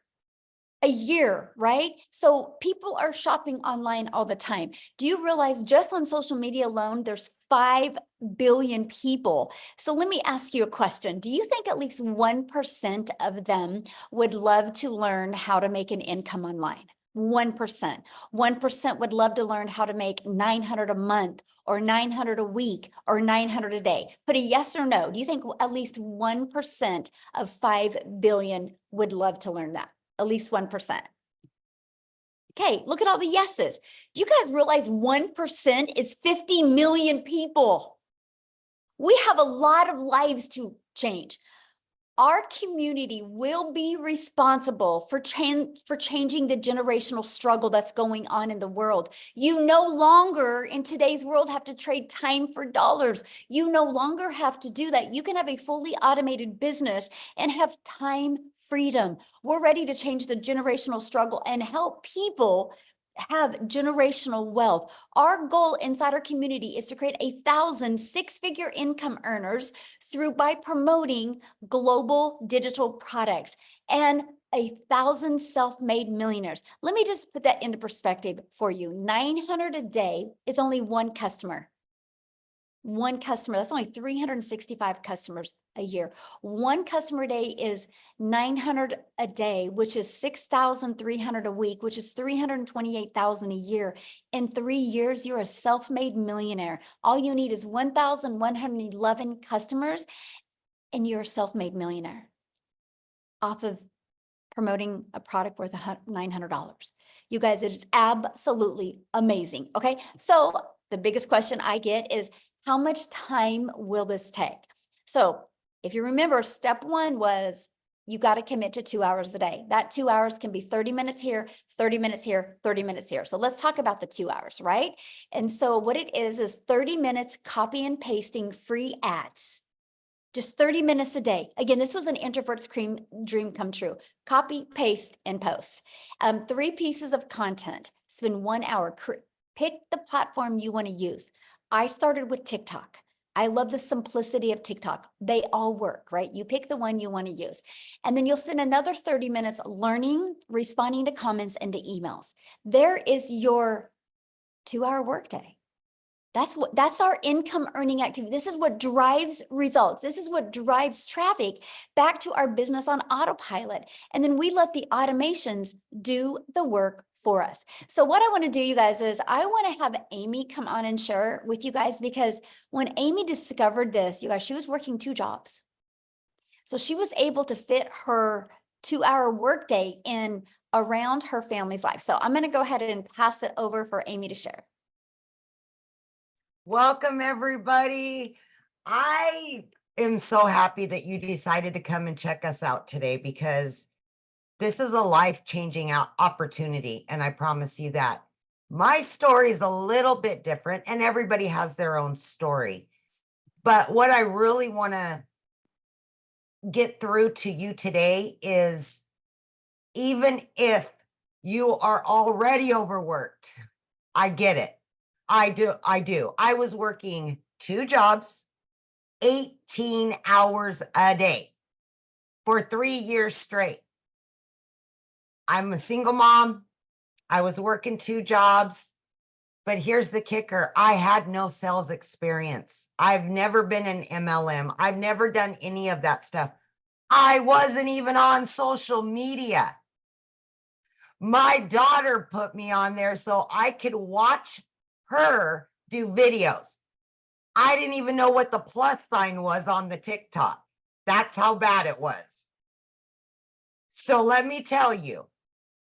Speaker 1: Right? So people are shopping online all the time. Do you realize just on social media alone, there's 5 billion people? So let me ask you a question. Do you think at least 1% of them would love to learn how to make an income online? 1%. 1% would love to learn how to make 900 a month, or 900 a week, or 900 a day. Put a yes or no. Do you think at least 1% of 5 billion would love to learn that? At least 1%. Okay, look at all the yeses. You guys realize 1% is 50 million people. We have a lot of lives to change. Our community will be responsible for changing the generational struggle that's going on in the world. You no longer in today's world have to trade time for dollars. You no longer have to do that. You can have a fully automated business and have time freedom. We're ready to change the generational struggle and help people have generational wealth. Our goal inside our community is to create 1,000 six-figure income earners by promoting global digital products, and 1,000 self-made millionaires. Let me just put that into perspective for you. 900 a day is only one customer. One customer, that's only 365 customers a year. One customer a day is 900 a day, which is 6,300 a week, which is 328,000 a year. In 3 years, you're a self-made millionaire. All you need is 1,111 customers, and you're a self-made millionaire off of promoting a product worth $900. You guys, it is absolutely amazing. Okay, so the biggest question I get is, how much time will this take? So if you remember, step one was you got to commit to 2 hours a day. That 2 hours can be 30 minutes here, 30 minutes here, 30 minutes here. So let's talk about the 2 hours, right? And so what it is 30 minutes copy and pasting free ads. Just 30 minutes a day. Again, this was an introvert's dream come true. Copy, paste, and post. 3 pieces of content. Spend 1 hour. Pick the platform you want to use. I started with TikTok. I love the simplicity of TikTok. They all work, right? You pick the one you want to use. And then you'll spend another 30 minutes learning, responding to comments and to emails. There is your 2 hour workday. That's our income earning activity. This is what drives results. This is what drives traffic back to our business on autopilot. And then we let the automations do the work for us. So what I want to do, you guys, is I want to have Amy come on and share with you guys, because when Amy discovered this, you guys, she was working 2 jobs. So she was able to fit her 2-hour workday in around her family's life. So I'm going to go ahead and pass it over for Amy to share.
Speaker 5: Welcome, everybody. I am so happy that you decided to come and check us out today, because this is a life-changing opportunity, and I promise you that. My story is a little bit different, and everybody has their own story. But what I really want to get through to you today is, even if you are already overworked, I get it. I do. I was working 2 jobs, 18 hours a day for 3 years straight. I'm a single mom. I was working 2 jobs, but here's the kicker. I had no sales experience. I've never been an MLM. I've never done any of that stuff. I wasn't even on social media. My daughter put me on there so I could watch her do videos. I didn't even know what the plus sign was on the TikTok. That's how bad it was. So let me tell you,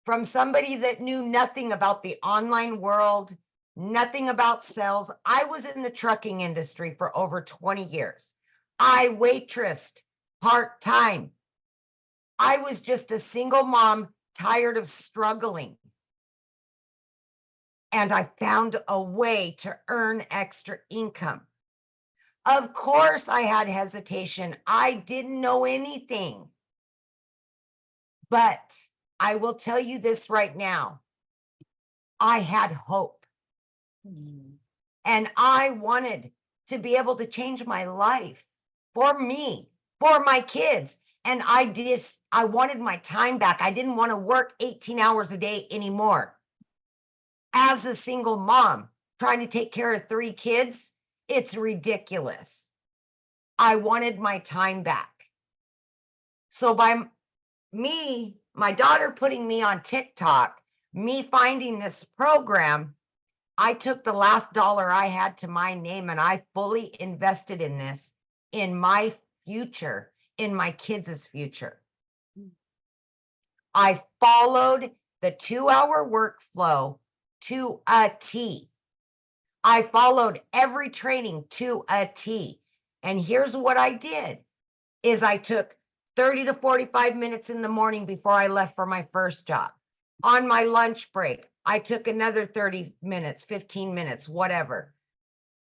Speaker 5: from somebody that knew nothing about the online world, nothing about sales, I was in the trucking industry for over 20 years. I waitressed part-time. I was just a single mom, tired of struggling. And I found a way to earn extra income. Of course, I had hesitation. I didn't know anything. But I will tell you this right now. I had hope. And I wanted to be able to change my life for me, for my kids. And I wanted my time back. I didn't want to work 18 hours a day anymore. As a single mom, trying to take care of 3 kids, it's ridiculous. I wanted my time back. So by me, my daughter putting me on TikTok, me finding this program, I took the last dollar I had to my name and I fully invested in this, in my future, in my kids' future. I followed the 2-hour workflow to a T. I followed every training to a T. And here's what I did, is I took 30 to 45 minutes in the morning before I left for my first job. On my lunch break, I took another 30 minutes, 15 minutes, whatever.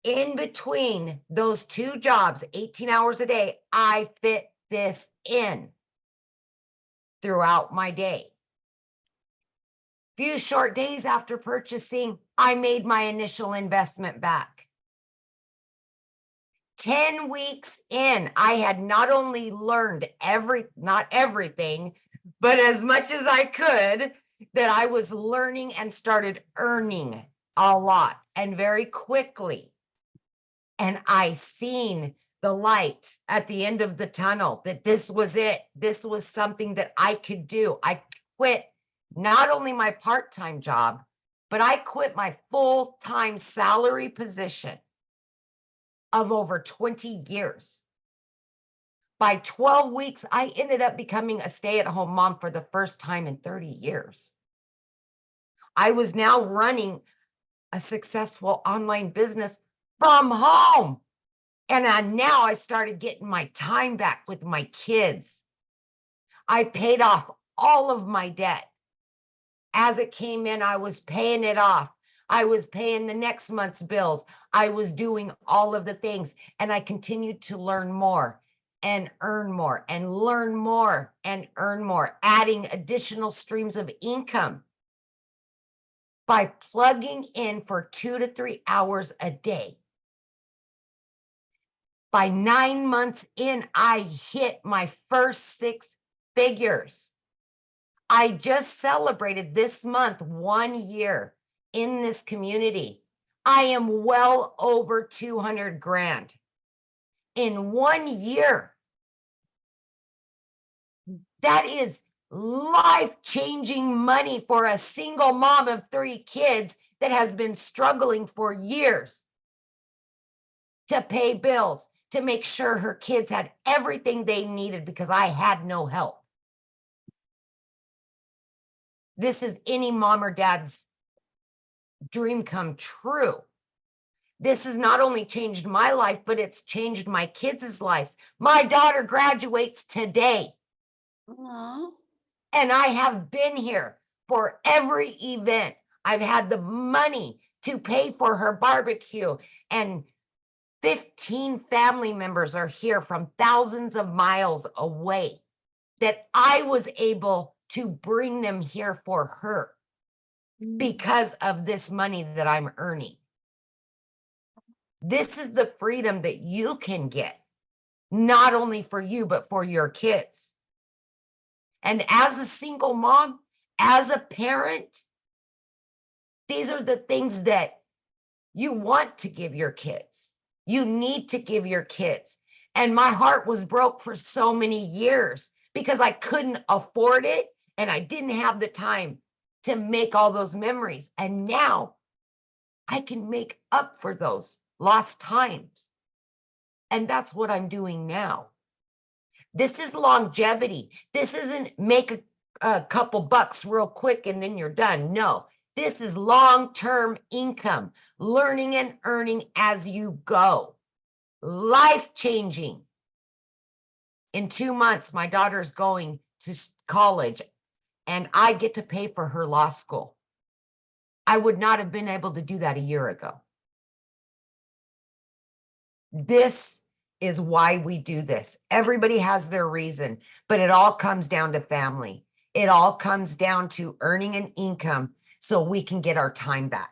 Speaker 5: In between those 2 jobs, 18 hours a day, I fit this in throughout my day. Few short days after purchasing, I made my initial investment back. 10 weeks in, I had not only learned not everything, but as much as I could, that I was learning and started earning a lot and very quickly. And I seen the light at the end of the tunnel, that this was it. This was something that I could do. I quit not only my part-time job, but I quit my full-time salary position of over 20 years. By 12 weeks, I ended up becoming a stay-at-home mom for the first time in 30 years. I was now running a successful online business from home. And now I started getting my time back with my kids. I paid off all of my debt. As it came in, I was paying it off. I was paying the next month's bills. I was doing all of the things, and I continued to learn more and earn more and learn more and earn more, adding additional streams of income by plugging in for 2 to 3 hours a day. By 9 months in, I hit my first 6 figures. I just celebrated this month 1 year in this community. I am well over 200 grand in 1 year. That is life-changing money for a single mom of 3 kids that has been struggling for years to pay bills, to make sure her kids had everything they needed because I had no help. This is any mom or dad's dream come true. This has not only changed my life, but it's changed my kids' lives. My daughter graduates today.
Speaker 1: Aw.
Speaker 5: And I have been here for every event. I've had the money to pay for her barbecue, and 15 family members are here from thousands of miles away that I was able to bring them here for her because of this money that I'm earning. This is the freedom that you can get, not only for you, but for your kids. And as a single mom, as a parent, these are the things that you want to give your kids. You need to give your kids. And my heart was broke for so many years because I couldn't afford it and I didn't have the time to make all those memories. And now I can make up for those lost times. And that's what I'm doing now. This is longevity. This isn't make a couple bucks real quick and then you're done. No, this is long-term income, learning and earning as you go. Life-changing. In 2 months, my daughter's going to college and I get to pay for her law school. I would not have been able to do that a year ago. This is why we do this. Everybody has their reason, but it all comes down to family. It all comes down to earning an income so we can get our time back.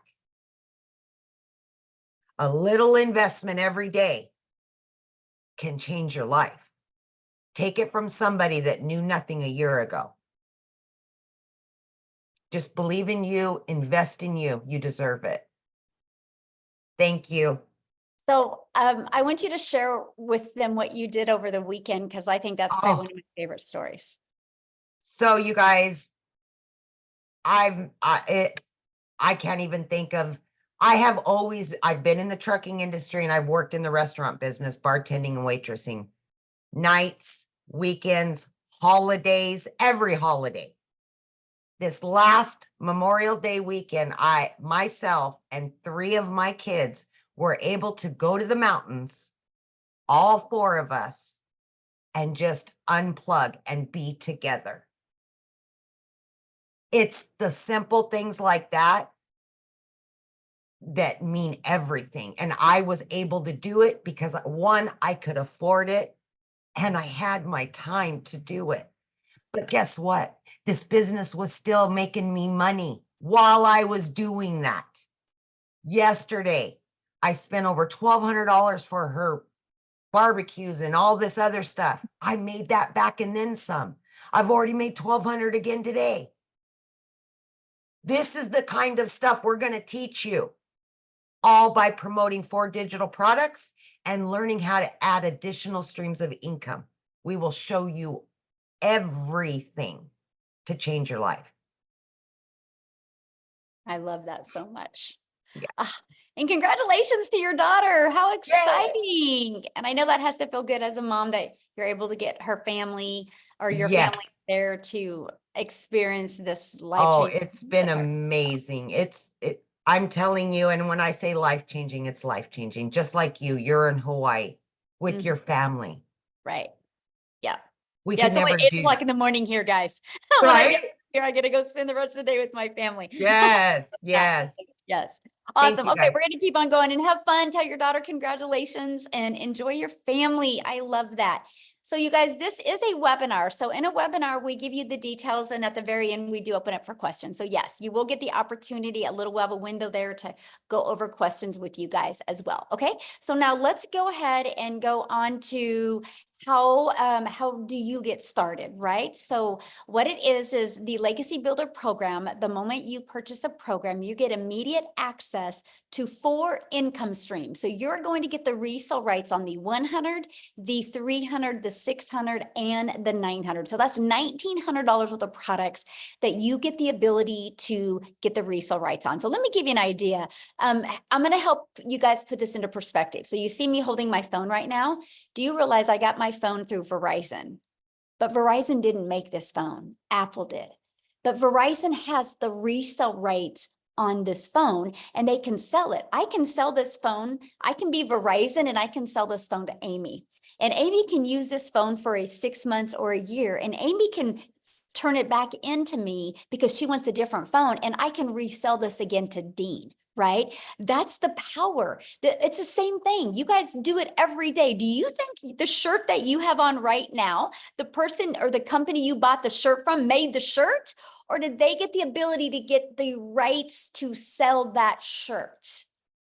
Speaker 5: A little investment every day can change your life. Take it from somebody that knew nothing a year ago. Just believe in you, invest in you. You deserve it. Thank you.
Speaker 1: So I want you to share with them what you did over the weekend, because I think that's probably one of my favorite stories.
Speaker 5: So you guys, I can't even think of, I've been in the trucking industry and I've worked in the restaurant business, bartending and waitressing, nights, weekends, holidays, every holiday. This last Memorial Day weekend, myself and 3 of my kids were able to go to the mountains, all 4 of us, and just unplug and be together. It's the simple things like that that mean everything. And I was able to do it because 1, I could afford it and I had my time to do it. But guess what? This business was still making me money while I was doing that. Yesterday, I spent over $1,200 for her barbecues and all this other stuff. I made that back and then some. I've already made $1,200 again today. This is the kind of stuff we're going to teach you, all by promoting 4 digital products and learning how to add additional streams of income. We will show you everything to change your life.
Speaker 1: I love that so much.
Speaker 5: Yeah.
Speaker 1: And congratulations to your daughter. How exciting. And I know that has to feel good as a mom that you're able to get her family or your
Speaker 5: Yes.
Speaker 1: family there to experience this
Speaker 5: Oh,
Speaker 1: life-changing.
Speaker 5: it's been
Speaker 1: with her.
Speaker 5: amazing. I'm telling you, and when I say life-changing, it's life-changing. Just like you're in Hawaii with your family.
Speaker 1: Right. Yeah.
Speaker 5: We
Speaker 1: Yeah.
Speaker 5: can
Speaker 1: So
Speaker 5: never
Speaker 1: at 8
Speaker 5: do
Speaker 1: o'clock
Speaker 5: that.
Speaker 1: in the morning here, guys. When I
Speaker 5: Right?
Speaker 1: get here, I get to go spend the rest of the day with my family.
Speaker 5: Yes, yes.
Speaker 1: Yes.
Speaker 5: Thank
Speaker 1: Awesome.
Speaker 5: you,
Speaker 1: Okay,
Speaker 5: guys.
Speaker 1: we're going to keep on going and have fun. Tell your daughter congratulations and enjoy your family. I love that. So you guys, this is a webinar. So in a webinar, we give you the details, and at the very end, we do open up for questions. So yes, you will get the opportunity, a little while, a window there to go over questions with you guys as well. Okay, so now let's go ahead and go on to how do you get started, right? So what it is the Legacy Builder program. The moment you purchase a program, you get immediate access to 4 income streams. So you're going to get the resale rights on the 100, the 300, the 600, and the 900. So that's $1,900 worth of products that you get the ability to get the resale rights on. So let me give you an idea. I'm going to help you guys put this into perspective. So you see me holding my phone right now. Do you realize I got my phone through Verizon? But Verizon didn't make this phone. Apple did. But Verizon has the resale rights on this phone and they can sell it. I can sell this phone. I can be Verizon and I can sell this phone to Amy. And Amy can use this phone for a 6 months or a year. And Amy can turn it back into me because she wants a different phone. And I can resell this again to Dean. Right? That's the power. It's the same thing. You guys do it every day. Do you think the shirt that you have on right now, the person or the company you bought the shirt from made the shirt, or did they get the ability to get the rights to sell that shirt?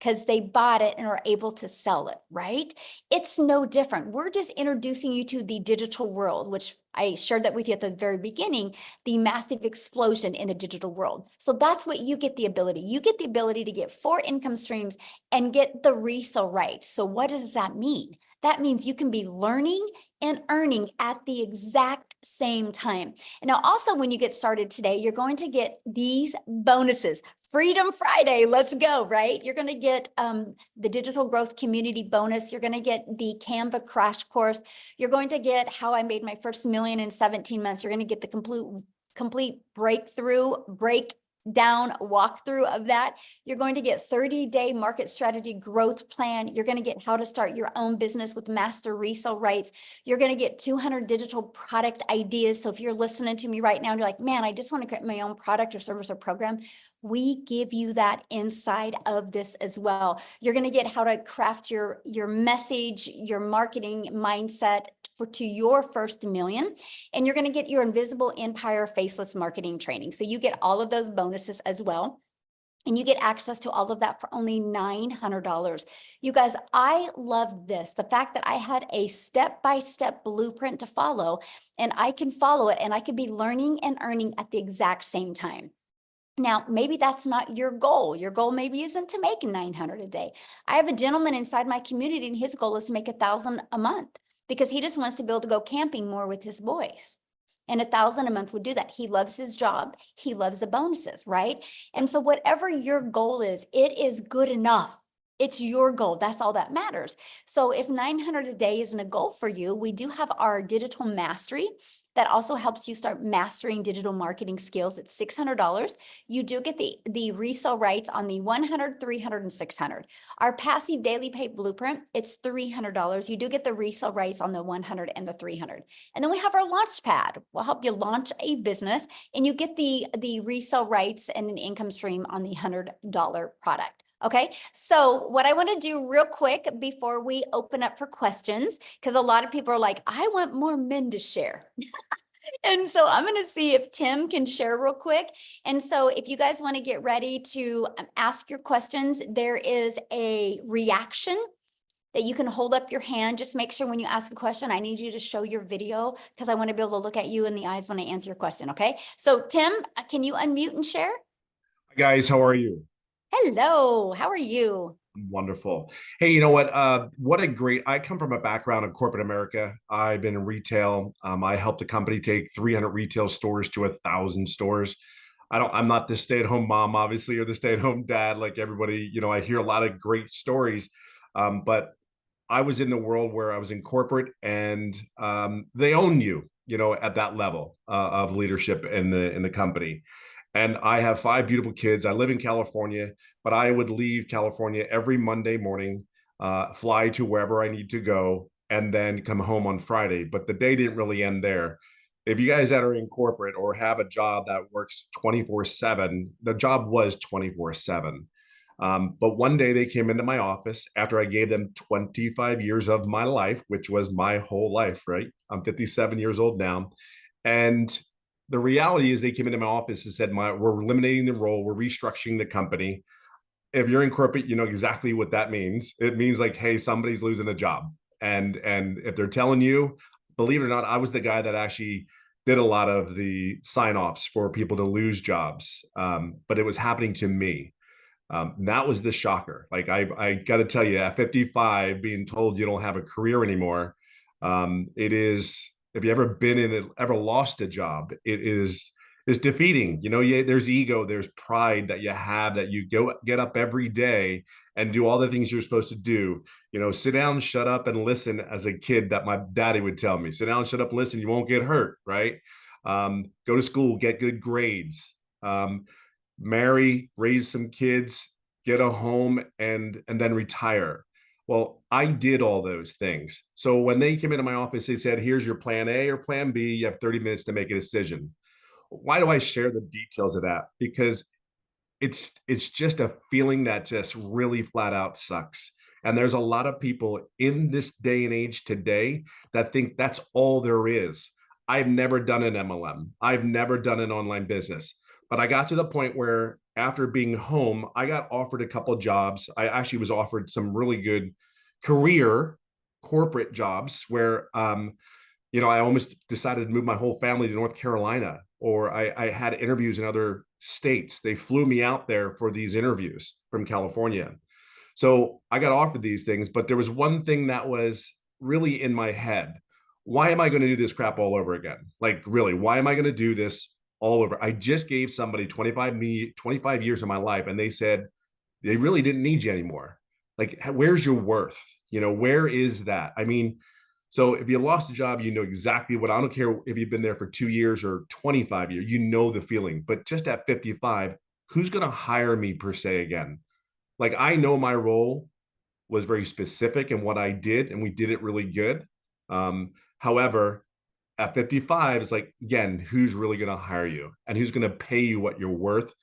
Speaker 1: Because they bought it and are able to sell it, right? It's no different. We're just introducing you to the digital world, which I shared that with you at the very beginning, the massive explosion in the digital world. So that's what you get the ability. You get the ability to get 4 income streams and get the resale rights. So what does that mean? That means you can be learning and earning at the exact same time. And now also when you get started today, you're going to get these bonuses. Freedom Friday, let's go, right? You're going to get the digital growth community bonus. You're going to get the Canva crash course. You're going to get how I made my first million in 17 months. You're going to get the complete breakdown walkthrough of that. You're going to get 30-day market strategy growth plan. You're going to get how to start your own business with master resale rights. You're going to get 200 digital product ideas. So if you're listening to me right now and you're like, man, I just want to create my own product or service or program, we give you that inside of this as well. You're going to get how to craft your message, your marketing mindset to your first million. And you're going to get your invisible empire faceless marketing training. So you get all of those bonuses as well. And you get access to all of that for only $900. You guys, I love this. The fact that I had a step-by-step blueprint to follow, and I can follow it, and I could be learning and earning at the exact same time. Now, maybe that's not your goal. Your goal maybe isn't to make 900 a day. I have a gentleman inside my community and his goal is to make 1,000 a month because he just wants to be able to go camping more with his boys. And 1,000 a month would do that. He loves his job. He loves the bonuses, right? And so whatever your goal is, it is good enough. It's your goal. That's all that matters. So if 900 a day isn't a goal for you, we do have our digital mastery that also helps you start mastering digital marketing skills. It's $600. You do get the resale rights on the 100, 300, and 600. Our passive daily pay blueprint, it's $300. You do get the resale rights on the 100 and the 300. And then we have our launch pad. We'll help you launch a business and you get the resale rights and an income stream on the $100 product. Okay, so what I want to do real quick before we open up for questions, because a lot of people are like, I want more men to share. And so I'm going to see if Tim can share real quick. And so if you guys want to get ready to ask your questions, there is a reaction that you can hold up your hand. Just make sure when you ask a question, I need you to show your video because I want to be able to look at you in the eyes when I answer your question. Okay, so Tim, can you unmute and share?
Speaker 6: Hi guys, how are you?
Speaker 1: Hello, how are you?
Speaker 6: Wonderful. Hey, you know what a great, I come from a background in corporate America. I've been in retail. I helped a company take 300 retail stores to 1,000 stores. I'm not the stay-at-home mom, obviously, or the stay-at-home dad, like everybody, I hear a lot of great stories. But I was in the world where I was in corporate and they own you, at that level of leadership in the company. And I have 5 beautiful kids. I live in California, but I would leave California every Monday morning, fly to wherever I need to go, and then come home on Friday. But the day didn't really end there. If you guys that are in corporate or have a job that works 24/7, the job was 24/7. But one day they came into my office after I gave them 25 years of my life, which was my whole life, right? I'm 57 years old now. And the reality is they came into my office and said, we're eliminating the role, we're restructuring the company. If you're in corporate, you know exactly what that means. It means like, hey, somebody's losing a job. And if they're telling you, believe it or not, I was the guy that actually did a lot of the sign-offs for people to lose jobs. But it was happening to me. That was the shocker. Like I got to tell you, at 55, being told you don't have a career anymore, it is. If you ever been in it, ever lost a job, it's defeating. You know, there's ego, there's pride that you have, that you get up every day and do all the things you're supposed to do. You know, sit down, shut up, and listen. As a kid, that my daddy would tell me, sit down, shut up, listen. You won't get hurt, right? Go to school, get good grades. Marry, raise some kids, get a home, and then retire. Well, I did all those things. So when they came into my office, they said, here's your plan A or plan B. You have 30 minutes to make a decision. Why do I share the details of that? Because it's just a feeling that just really flat out sucks. And there's a lot of people in this day and age today that think that's all there is. I've never done an MLM. I've never done an online business. But I got to the point where after being home, I got offered a couple of jobs. I actually was offered some really good career corporate jobs where, you know, I almost decided to move my whole family to North Carolina, or I had interviews in other states. They flew me out there for these interviews from California. So I got offered these things, but there was one thing that was really in my head. Why am I going to do this crap all over again? Like, really, why am I going to do this all over? I just gave somebody 25 years of my life, and they said they really didn't need you anymore. Like, where's your worth? You know, where is that? I mean, so if you lost a job, you know exactly what, I don't care if you've been there for 2 years or 25 years, you know the feeling. But just at 55, who's going to hire me per se again? Like, I know my role was very specific in what I did, and we did it really good. However, at 55, it's like, again, who's really going to hire you and who's going to pay you what you're worth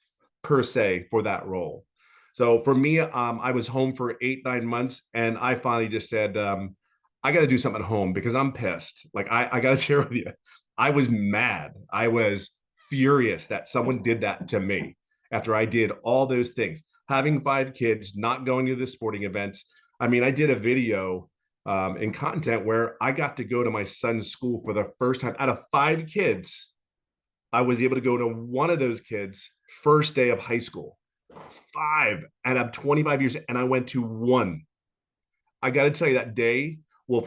Speaker 6: per se for that role? So for me, I was home for 8, 9 months, and I finally just said, I got to do something at home because I'm pissed. Like, I got to share with you, I was mad. I was furious that someone did that to me after I did all those things. Having 5 kids, not going to the sporting events. I mean, I did a video in content where I got to go to my son's school for the first time. Out of 5 kids, I was able to go to one of those kids' first day of high school. 5, and I'm 25 years, and I went to one. I got to tell you, that day, well,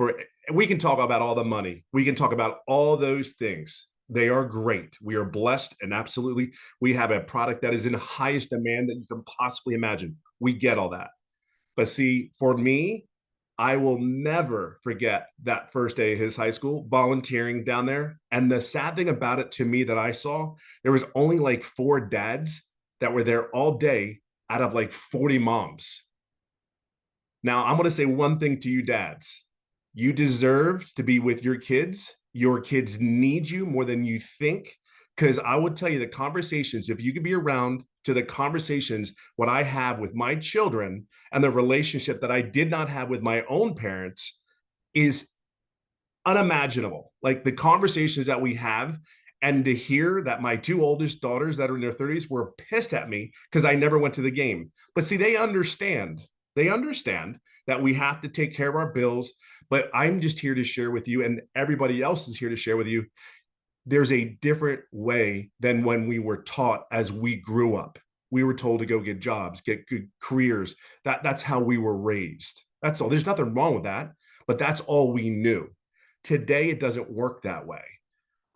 Speaker 6: we can talk about all the money. We can talk about all those things. They are great. We are blessed, and absolutely, we have a product that is in highest demand that you can possibly imagine. We get all that. But see, for me, I will never forget that first day of his high school, volunteering down there. And the sad thing about it to me that I saw, there was only like 4 dads that were there all day out of like 40 moms. Now, I'm going to say one thing to you dads. You deserve to be with your kids. Your kids need you more than you think. Because I would tell you, the conversations, if you could be around to the conversations, what I have with my children and the relationship that I did not have with my own parents is unimaginable. Like, the conversations that we have, and to hear that my 2 oldest daughters that are in their 30s were pissed at me because I never went to the game. But see, they understand that we have to take care of our bills. But I'm just here to share with you, and everybody else is here to share with you, there's a different way than when we were taught as we grew up. We were told to go get jobs, get good careers. That's how we were raised. That's all. There's nothing wrong with that, but that's all we knew. Today, it doesn't work that way.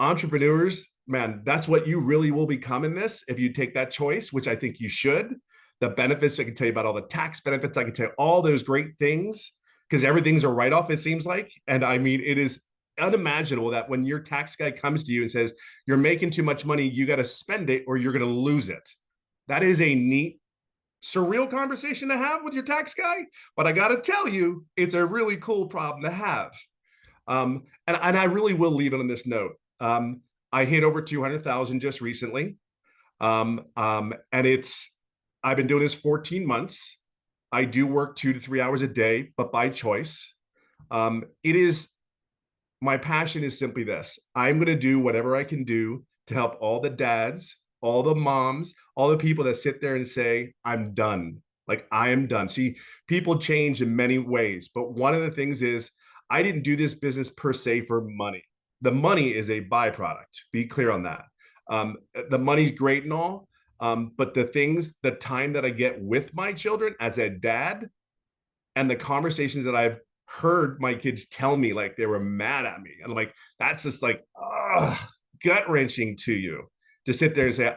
Speaker 6: Entrepreneurs, man, that's what you really will become in this if you take that choice, which I think you should. The benefits, I can tell you about all the tax benefits. I can tell you all those great things because everything's a write-off, it seems like. And I mean, it is unimaginable that when your tax guy comes to you and says, you're making too much money, you got to spend it or you're going to lose it. That is a neat, surreal conversation to have with your tax guy. But I got to tell you, it's a really cool problem to have. And I really will leave it on this note. I hit over 200,000 just recently. And I've been doing this 14 months. I do work 2 to 3 hours a day, but by choice. My passion is simply this. I'm going to do whatever I can do to help all the dads, all the moms, all the people that sit there and say, I'm done. Like, I am done. See, people change in many ways, but one of the things is I didn't do this business per se for money. The money is a byproduct. Be clear on that. The money's great and all, but the time that I get with my children as a dad, and the conversations that I've heard my kids tell me, like they were mad at me, and I'm like, that's just like gut wrenching to you to sit there and say,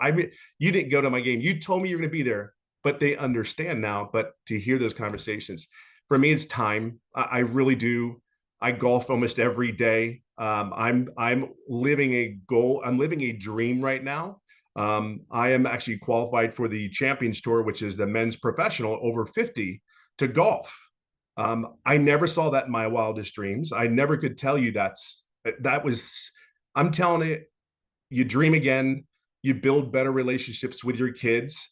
Speaker 6: you didn't go to my game. You told me you're going to be there, but they understand now. But to hear those conversations, for me, it's time. I really do. I golf almost every day. I'm living a goal. I'm living a dream right now. I am actually qualified for the Champions Tour, which is the men's professional over 50 to golf. I never saw that in my wildest dreams. I never could tell you I'm telling it, you dream again, you build better relationships with your kids,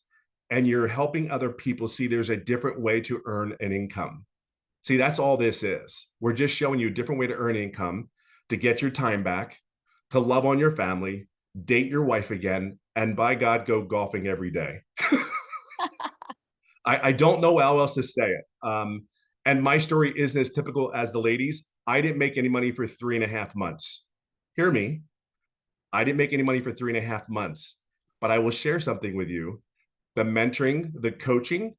Speaker 6: and you're helping other people see there's a different way to earn an income. See, that's all this is. We're just showing you a different way to earn income, to get your time back, to love on your family, date your wife again, and by God, go golfing every day. I don't know how else to say it. And my story isn't as typical as the ladies. I didn't make any money for 3.5 months. Hear me. I didn't make any money for 3.5 months, but I will share something with you. The mentoring, the coaching,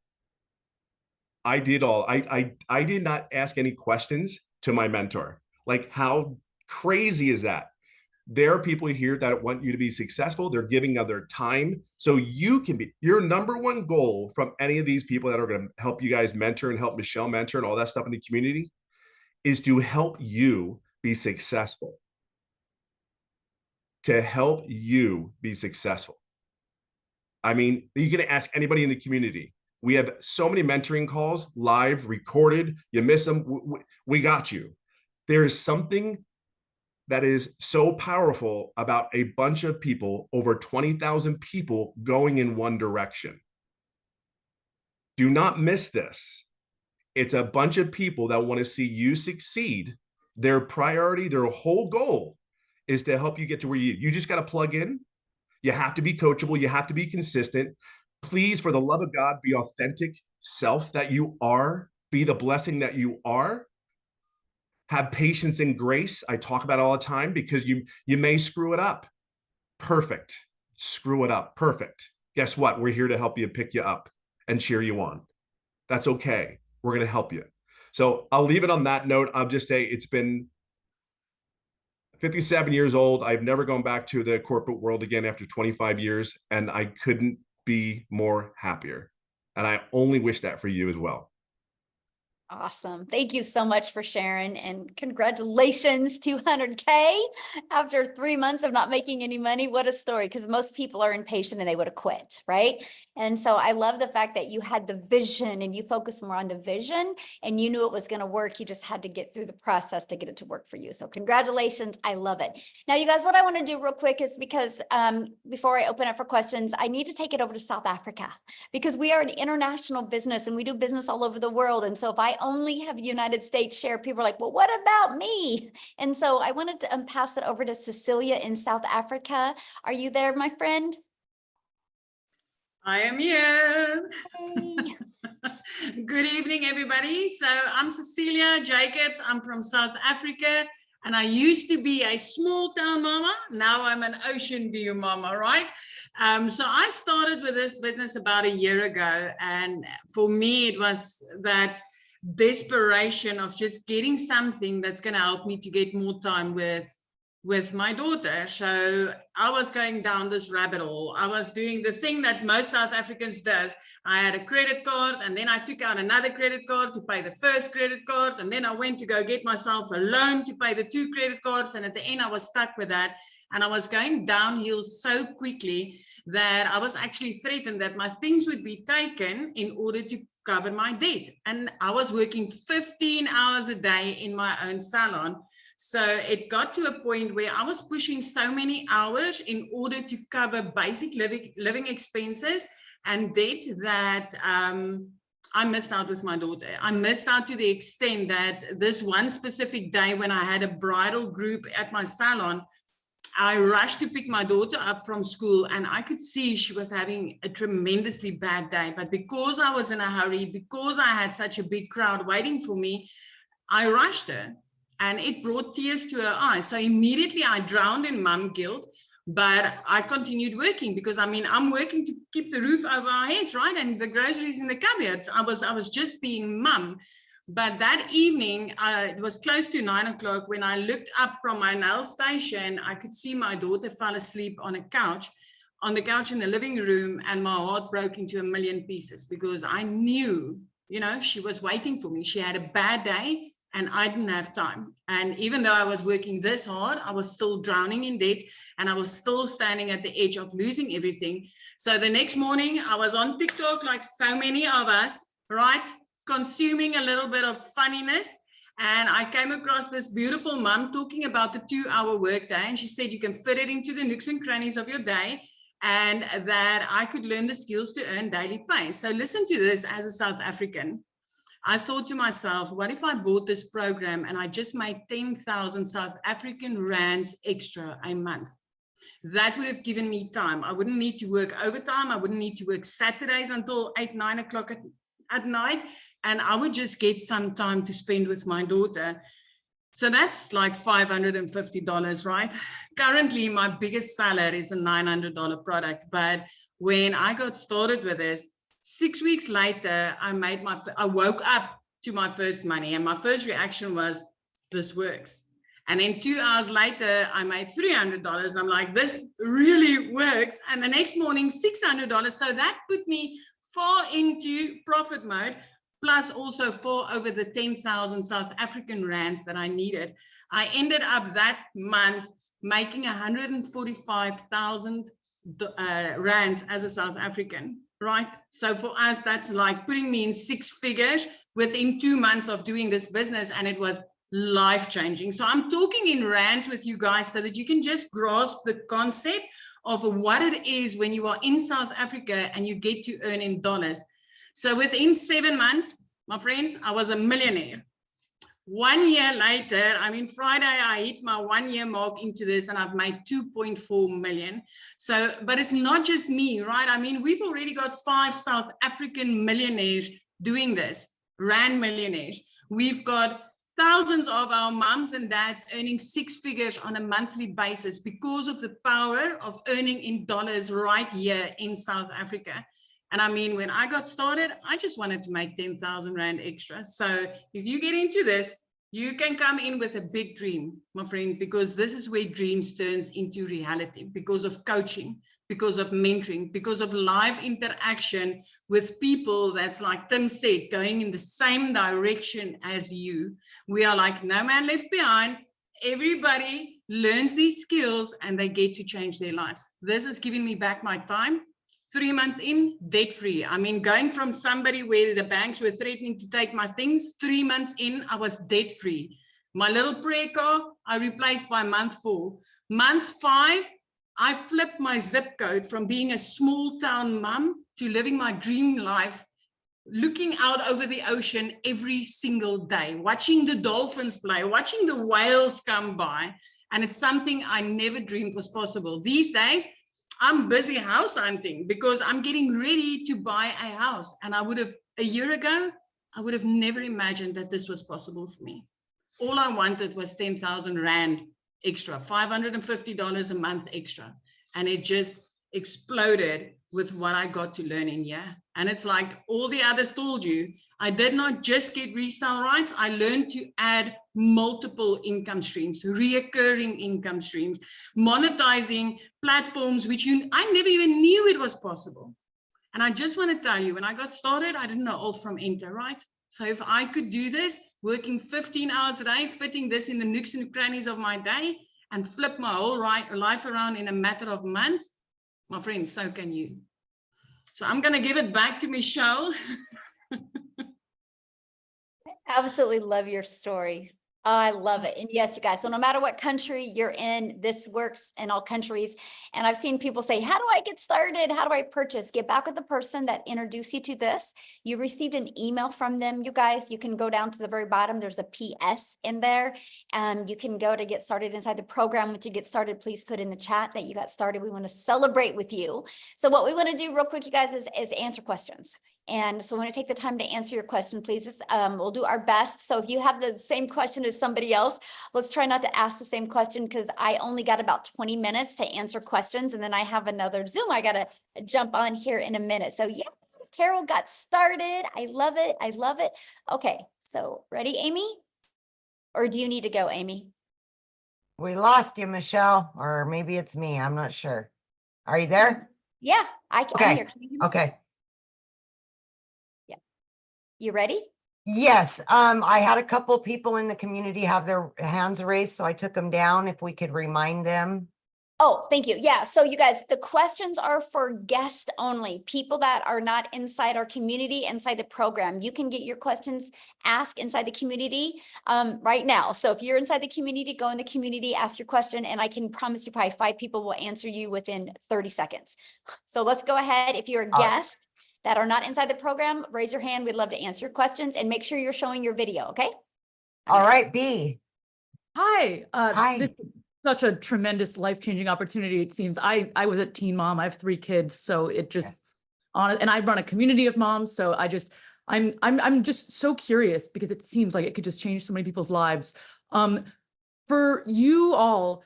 Speaker 6: I did all. I did not ask any questions to my mentor. Like, how crazy is that? There are people here that want you to be successful. They're giving of their time so you can be. Your number one goal from any of these people that are going to help you guys mentor and help Michelle mentor and all that stuff in the community is to help you be successful. To help you be successful. I mean, you can ask anybody in the community. We have so many mentoring calls, live, recorded. You miss them, we got you. There is something that is so powerful about a bunch of people, over 20,000 people going in one direction. Do not miss this. It's a bunch of people that want to see you succeed. Their priority, their whole goal is to help you get to where you just got to plug in. You have to be coachable. You have to be consistent. Please, for the love of God, be authentic self that you are. Be the blessing that you are. Have patience and grace. I talk about it all the time because you may screw it up. Perfect. Screw it up. Perfect. Guess what? We're here to help you, pick you up, and cheer you on. That's okay. We're going to help you. So I'll leave it on that note. I'll just say it's been 57 years old. I've never gone back to the corporate world again after 25 years, and I couldn't be more happier. And I only wish that for you as well.
Speaker 1: Awesome. Thank you so much for sharing, and congratulations, 200K after 3 months of not making any money. What a story, because most people are impatient and they would have quit, right? And so I love the fact that you had the vision and you focused more on the vision and you knew it was going to work. You just had to get through the process to get it to work for you. So congratulations. I love it. Now, you guys, what I want to do real quick is because before I open up for questions, I need to take it over to South Africa because we are an international business and we do business all over the world. And so if I only have United States share, people are like, well, what about me? And so I wanted to pass it over to Cecilia in South Africa. Are you there, my friend?
Speaker 7: I am here.
Speaker 1: Hey.
Speaker 7: Good evening, everybody. So I'm Cecilia Jacobs. I'm from South Africa, and I used to be a small town mama. Now I'm an ocean view mama, right? So I started with this business about a year ago, and for me, it was that desperation of just getting something that's going to help me to get more time with my daughter. So I was going down this rabbit hole. I was doing the thing that most South Africans does. I had a credit card, and then I took out another credit card to pay the first credit card, and then I went to go get myself a loan to pay the 2 credit cards, and at the end I was stuck with that, and I was going downhill so quickly that I was actually threatened that my things would be taken in order to cover my debt. And I was working 15 hours a day in my own salon. So it got to a point where I was pushing so many hours in order to cover basic living expenses and debt that I missed out with my daughter. I missed out to the extent that this one specific day when I had a bridal group at my salon, I rushed to pick my daughter up from school, and I could see she was having a tremendously bad day. But because I was in a hurry, because I had such a big crowd waiting for me, I rushed her. and it brought tears to her eyes. So immediately I drowned in mom guilt, but I continued working because I mean, I'm working to keep the roof over our heads, right? And the groceries in the cupboards. I was just being mum. But that evening, it was close to 9 o'clock when I looked up from my nail station. I could see my daughter fall asleep on the couch in the living room, and my heart broke into a million pieces because I knew, you know, she was waiting for me. She had a bad day and I didn't have time. And even though I was working this hard, I was still drowning in debt and I was still standing at the edge of losing everything. So the next morning I was on TikTok like so many of us, right? Consuming a little bit of funniness. And I came across this beautiful mom talking about the 2-hour workday. And she said, you can fit it into the nooks and crannies of your day, and that I could learn the skills to earn daily pay. So listen to this. As a South African, I thought to myself, what if I bought this program and I just made 10,000 South African rands extra a month? That would have given me time. I wouldn't need to work overtime. I wouldn't need to work Saturdays until 8, 9 o'clock at night. And I would just get some time to spend with my daughter. So that's like $550, right? Currently, my biggest seller is a $900 product. But when I got started with this, 6 weeks later, I woke up to my first money. And my first reaction was, this works. And then 2 hours later, I made $300. And I'm like, this really works. And the next morning, $600. So that put me far into profit mode, plus also for over the 10,000 South African rands that I needed. I ended up that month making 145,000 rands as a South African, right? So for us, that's like putting me in 6 figures within 2 months of doing this business, and it was life-changing. So I'm talking in rands with you guys so that you can just grasp the concept of what it is when you are in South Africa and you get to earn in dollars. So within 7 months, my friends, I was a millionaire. 1 year later, I mean, Friday, I hit my 1 year mark into this and I've made 2.4 million. So, but it's not just me, right? I mean, we've already got 5 South African millionaires doing this, rand millionaires. We've got thousands of our moms and dads earning 6 figures on a monthly basis because of the power of earning in dollars right here in South Africa. And I mean, when I got started, I just wanted to make 10,000 Rand extra. So if you get into this, you can come in with a big dream, my friend, because this is where dreams turns into reality, because of coaching, because of mentoring, because of live interaction with people that's, like Tim said, going in the same direction as you. We are like no man left behind. Everybody learns these skills and they get to change their lives. This is giving me back my time. 3 months in, debt-free. I mean, going from somebody where the banks were threatening to take my things, 3 months in, I was debt-free. My little prayer car, I replaced by month 4. Month 5, I flipped my zip code from being a small town mom to living my dream life, looking out over the ocean every single day, watching the dolphins play, watching the whales come by. And it's something I never dreamed was possible. These days, I'm busy house hunting because I'm getting ready to buy a house. And a year ago, I would have never imagined that this was possible for me. All I wanted was 10,000 Rand extra, $550 a month extra. And it just exploded with what I got to learn in here. And it's like all the others told you, I did not just get resale rights. I learned to add multiple income streams, reoccurring income streams, monetizing platforms, which I never even knew it was possible. And I just want to tell you, when I got started, I didn't know alt from enter, right? So if I could do this, working 15 hours a day, fitting this in the nooks and crannies of my day, and flip my whole life around in a matter of months, my friends, so can you. So I'm going to give it back to Michelle.
Speaker 1: I absolutely love your story. I love it. And yes, you guys, so no matter what country you're in, this works in all countries. And I've seen people say, how do I get started? How do I purchase? Get back with the person that introduced you to this. You received an email from them, you guys. You can go down to the very bottom. There's a PS in there. You can go to get started inside the program. To get started, please put in the chat that you got started. We want to celebrate with you. So what we want to do real quick, you guys, is answer questions. And so we want to take the time to answer your question, please. We'll do our best. So if you have the same question as somebody else, let's try not to ask the same question, because I only got about 20 minutes to answer questions. And then I have another Zoom I got to jump on here in a minute. So yeah, Carol got started. I love it. I love it. Okay, so ready, Amy? Or do you need to go, Amy?
Speaker 5: We lost you, Michelle, or maybe it's me. I'm not sure. Are you there?
Speaker 1: Yeah, I'm
Speaker 5: Okay.
Speaker 1: here. Can you hear me?
Speaker 5: Okay.
Speaker 1: You ready?
Speaker 5: Yes. I had a couple people in the community have their hands raised, so I took them down. If we could remind them.
Speaker 1: Oh, thank you. Yeah. So you guys, the questions are for guests only, people that are not inside our community, inside the program. You can get your questions asked inside the community right now. So if you're inside the community, go in the community, ask your question, and I can promise you probably 5 people will answer you within 30 seconds. So let's go ahead. If you're a guest that are not inside the program, raise your hand. We'd love to answer your questions, and make sure you're showing your video. Okay.
Speaker 5: All right, B.
Speaker 8: Hi.
Speaker 5: Hi.
Speaker 8: This is such a tremendous life-changing opportunity. It seems I was a teen mom. I have 3 kids, so it just and I run a community of moms. So I'm just so curious, because it seems like it could just change so many people's lives. For you all,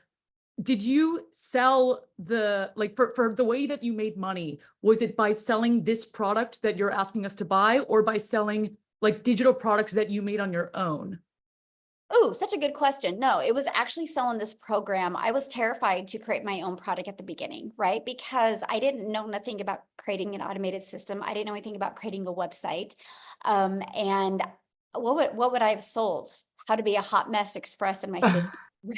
Speaker 8: did you sell the, like, for the way that you made money, was it by selling this product that you're asking us to buy, or by selling like digital products that you made on your own?
Speaker 1: Oh, such a good question. No, it was actually selling this program. I was terrified to create my own product at the beginning, right? Because I didn't know nothing about creating an automated system. I didn't know anything about creating a website. And what would I have sold? How to be a hot mess express in my 50s,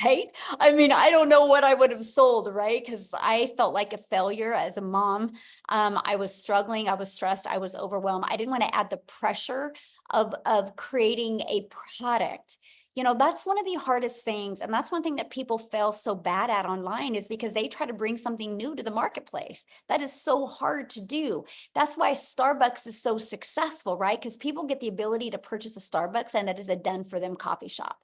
Speaker 1: right? I mean, I don't know what I would have sold, right? Because I felt like a failure as a mom. I was struggling. I was stressed. I was overwhelmed. I didn't want to add the pressure of creating a product. You know, that's one of the hardest things. And that's one thing that people fail so bad at online, is because they try to bring something new to the marketplace. That is so hard to do. That's why Starbucks is so successful, right? Because people get the ability to purchase a Starbucks, and it is a done for them coffee shop.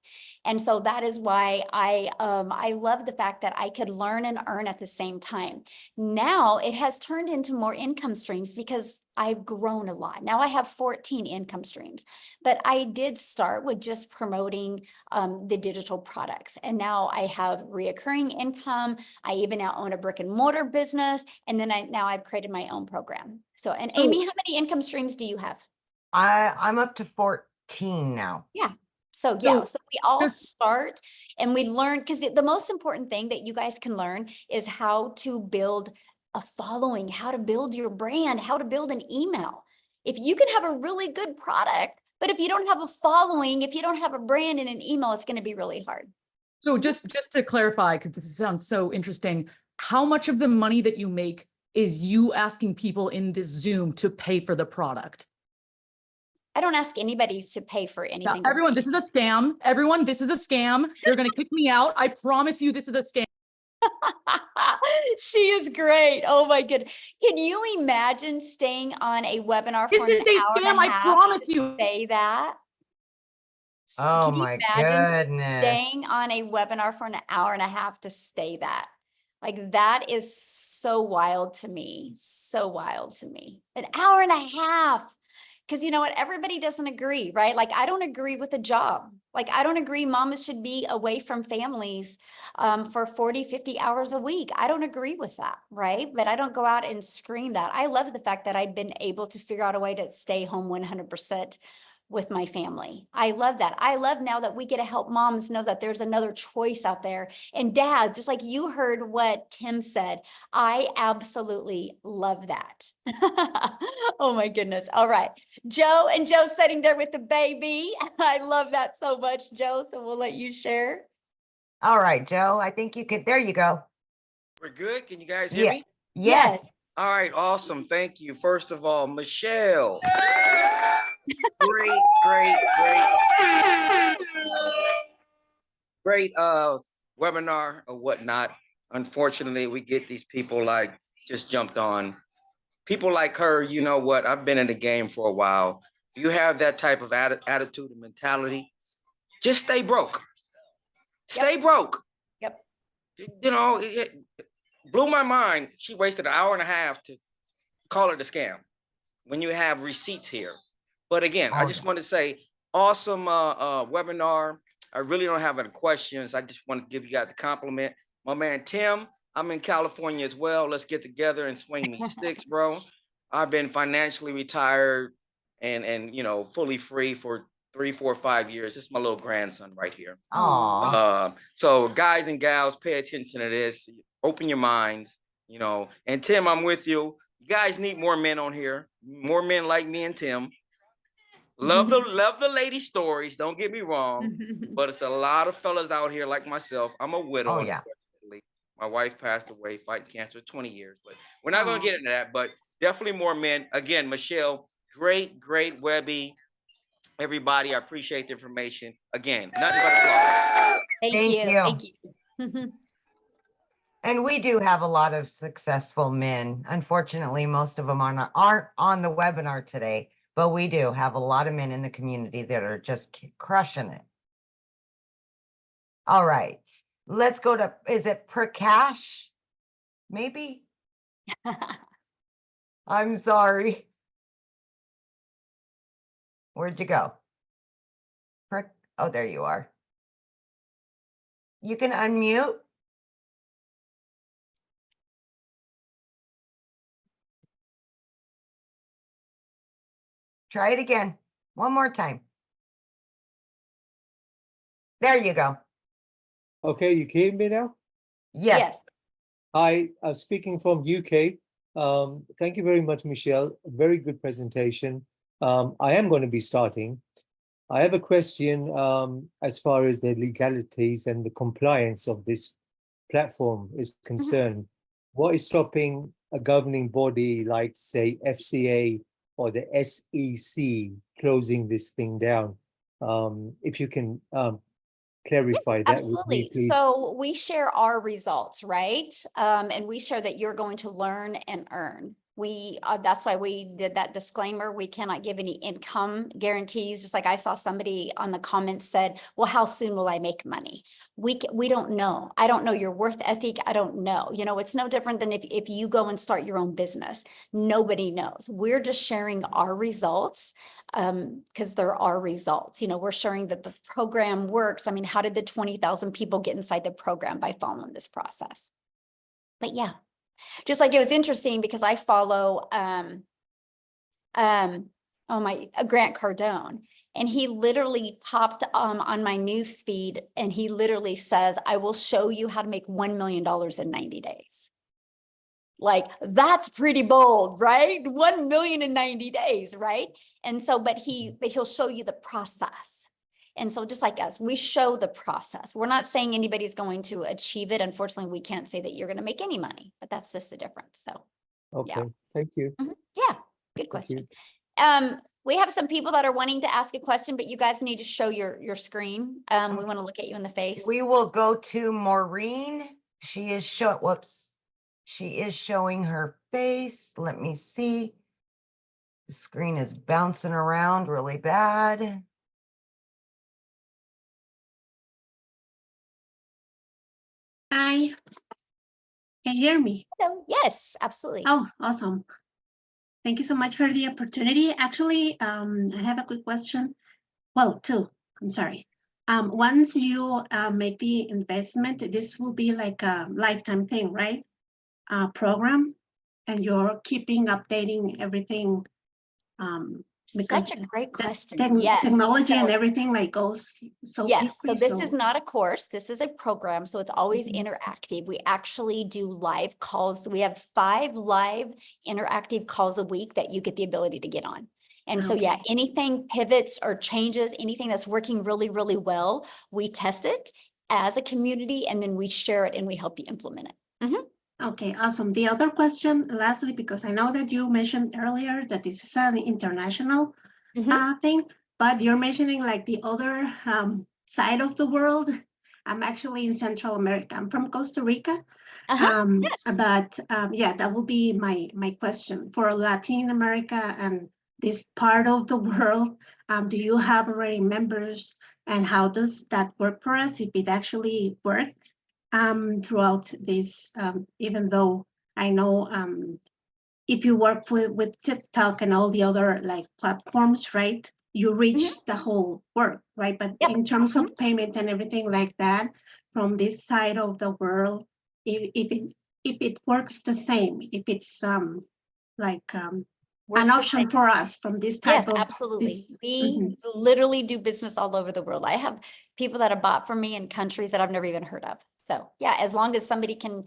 Speaker 1: And so that is why I love the fact that I could learn and earn at the same time. Now it has turned into more income streams, because I've grown a lot. Now I have 14 income streams, but I did start with just promoting the digital products. And now I have reoccurring income. I even now own a brick and mortar business. And then now I've created my own program. So, and
Speaker 8: So-
Speaker 1: Amy, how many income streams do you have?
Speaker 5: I'm up to 14 now.
Speaker 1: Yeah. So yeah,
Speaker 8: So
Speaker 1: so we all
Speaker 8: just-
Speaker 1: start and we learn, because the most important thing that you guys can learn is how to build a following, how to build your brand, how to build an email. If you can have a really good product, but if you don't have a following, if you don't have a brand and an email, it's going to be really hard.
Speaker 8: So just to clarify, because this sounds so interesting, how much of the money that you make is you asking people in this Zoom to pay for the product?
Speaker 1: I don't ask anybody to pay for
Speaker 8: Now,
Speaker 1: anything.
Speaker 8: everyone, this is a scam. Everyone, this is a scam. They're going to kick me out. I promise you this is a scam.
Speaker 1: She is great. Oh my goodness. Can you imagine staying on a webinar
Speaker 8: This
Speaker 1: for
Speaker 8: is
Speaker 1: an
Speaker 8: a
Speaker 1: hour
Speaker 8: scam,
Speaker 1: and a
Speaker 8: I
Speaker 1: half
Speaker 8: promise
Speaker 1: to
Speaker 8: you.
Speaker 1: say that?
Speaker 5: Oh
Speaker 1: Can you
Speaker 5: my
Speaker 1: imagine
Speaker 5: goodness.
Speaker 1: staying on a webinar for an hour and a half to say that? Like, that is so wild to me. So wild to me. An hour and a half. Because you know what? Everybody doesn't agree, right? Like, I don't agree with a job. Like, I don't agree mamas should be away from families for 40, 50 hours a week. I don't agree with that, right? But I don't go out and scream that. I love the fact that I've been able to figure out a way to stay home 100% with my family. I love that. I love now that we get to help moms know that there's another choice out there. And dads, just like you heard what Tim said, I absolutely love that. Oh my goodness. All right. Joe, and Joe's sitting there with the baby. I love that so much, Joe. So we'll let you share.
Speaker 5: All right, Joe, I think you could, there you go.
Speaker 9: We're good. Can you guys hear me?
Speaker 5: Yes.
Speaker 9: All right, awesome. Thank you. First of all, Michelle. Great, webinar or whatnot. Unfortunately, we get these people like just jumped on. People like her, you know what? I've been in the game for a while. If you have that type of attitude and mentality, just stay broke. Stay broke.
Speaker 1: Yep.
Speaker 9: You know, it blew my mind. She wasted an hour and a half to call it a scam. when you have receipts here. But again, I
Speaker 5: Oh,
Speaker 9: just
Speaker 5: yeah.
Speaker 9: want to say, awesome webinar. I really don't have any questions. I just want to give you guys a compliment. My man Tim, I'm in California as well. Let's get together and swing these sticks, bro. I've been financially retired and you know, fully free for 3, 4, 5 years. This is my little grandson right here.
Speaker 5: Aw.
Speaker 9: So guys and gals, pay attention to this. Open your minds, you know. And Tim, I'm with you. You guys need more men on here. More men like me and Tim. Love the lady stories. Don't get me wrong, but it's a lot of fellas out here like myself. I'm a widow,
Speaker 5: Oh, yeah.
Speaker 9: unfortunately. My wife passed away fighting cancer 20 years, but we're not going to get into that. But definitely more men. Again, Michelle, great Webby. Everybody, I appreciate the information. Again, nothing but applause.
Speaker 5: Thank you.
Speaker 1: Thank you.
Speaker 5: And we do have a lot of successful men. Unfortunately, most of them aren't on the webinar today, but we do have a lot of men in the community that are just crushing it. All right, let's go to, is it Prakash? Maybe? I'm sorry. Where'd you go? Oh, there you are. You can unmute. Try it again. One more time. There you go.
Speaker 10: Okay, you can hear me now?
Speaker 5: Yes.
Speaker 10: Hi, I'm speaking from UK. Thank you very much, Michelle. Very good presentation. I am going to be starting. I have a question as far as the legalities and the compliance of this platform is concerned. What is stopping a governing body like, say, FCA or the SEC closing this thing down? If you can clarify that with me,
Speaker 1: Absolutely.
Speaker 10: please.
Speaker 1: So we share our results, right? And we share that you're going to learn and earn. That's why we did that disclaimer. We cannot give any income guarantees. Just like I saw somebody on the comments said, well, how soon will I make money? We don't know. I don't know your worth ethic. I don't know. You know, it's no different than if you go and start your own business. Nobody knows. We're just sharing our results because there are results. You know, we're sharing that the program works. I mean, how did the 20,000 people get inside the program? By following this process? But yeah, just like it was interesting because I follow Grant Cardone, and he literally popped on my news feed and he literally says, I will show you how to make $1 million in 90 days. Like, that's pretty bold, right? 1 million in 90 days, right? And so, but he'll show you the process. And so just like us, we show the process. We're not saying anybody's going to achieve it. Unfortunately, we can't say that you're going to make any money, but that's just the difference. So,
Speaker 10: Okay,
Speaker 1: yeah.
Speaker 10: thank you.
Speaker 1: Yeah, good question. We have some people that are wanting to ask a question, but you guys need to show your screen. We want to look at you in the face.
Speaker 5: We will go to Maureen. She is She is showing her face. Let me see. The screen is bouncing around really bad.
Speaker 11: Hi, can you hear me?
Speaker 1: Hello. Yes, absolutely.
Speaker 11: Oh, awesome. Thank you so much for the opportunity. Actually, I have a quick question. Well, two, I'm sorry. Once you make the investment, this will be like a lifetime thing, right? Program, and you're keeping updating everything. Because
Speaker 1: Such a great question.
Speaker 11: technology and everything like goes so
Speaker 1: yes, so
Speaker 11: quickly.
Speaker 1: this is not a course, this is a program, so it's always interactive. We actually do live calls. We have 5 live interactive calls a week that you get the ability to get on. And so, yeah, anything pivots or changes, anything that's working really, really well, we test it as a community and then we share it and we help you implement it.
Speaker 11: Okay, awesome. The other question, lastly, because I know that you mentioned earlier that this is an international thing, but you're mentioning like the other side of the world. I'm actually in Central America. I'm from Costa Rica. But yeah, that will be my question for Latin America and this part of the world. Do you have already members, and how does that work for us if it actually worked? Throughout this, even though I know if you work with TikTok and all the other like platforms, right? You reach the whole world, right? But
Speaker 1: Yep.
Speaker 11: in terms of payment and everything like that, from this side of the world, if it works the same, if it's like an
Speaker 1: Works the
Speaker 11: option
Speaker 1: same.
Speaker 11: for us from this
Speaker 1: Yes,
Speaker 11: type of
Speaker 1: absolutely.
Speaker 11: this.
Speaker 1: We literally do business all over the world. I have people that have bought from me in countries that I've never even heard of. So yeah, as long as somebody can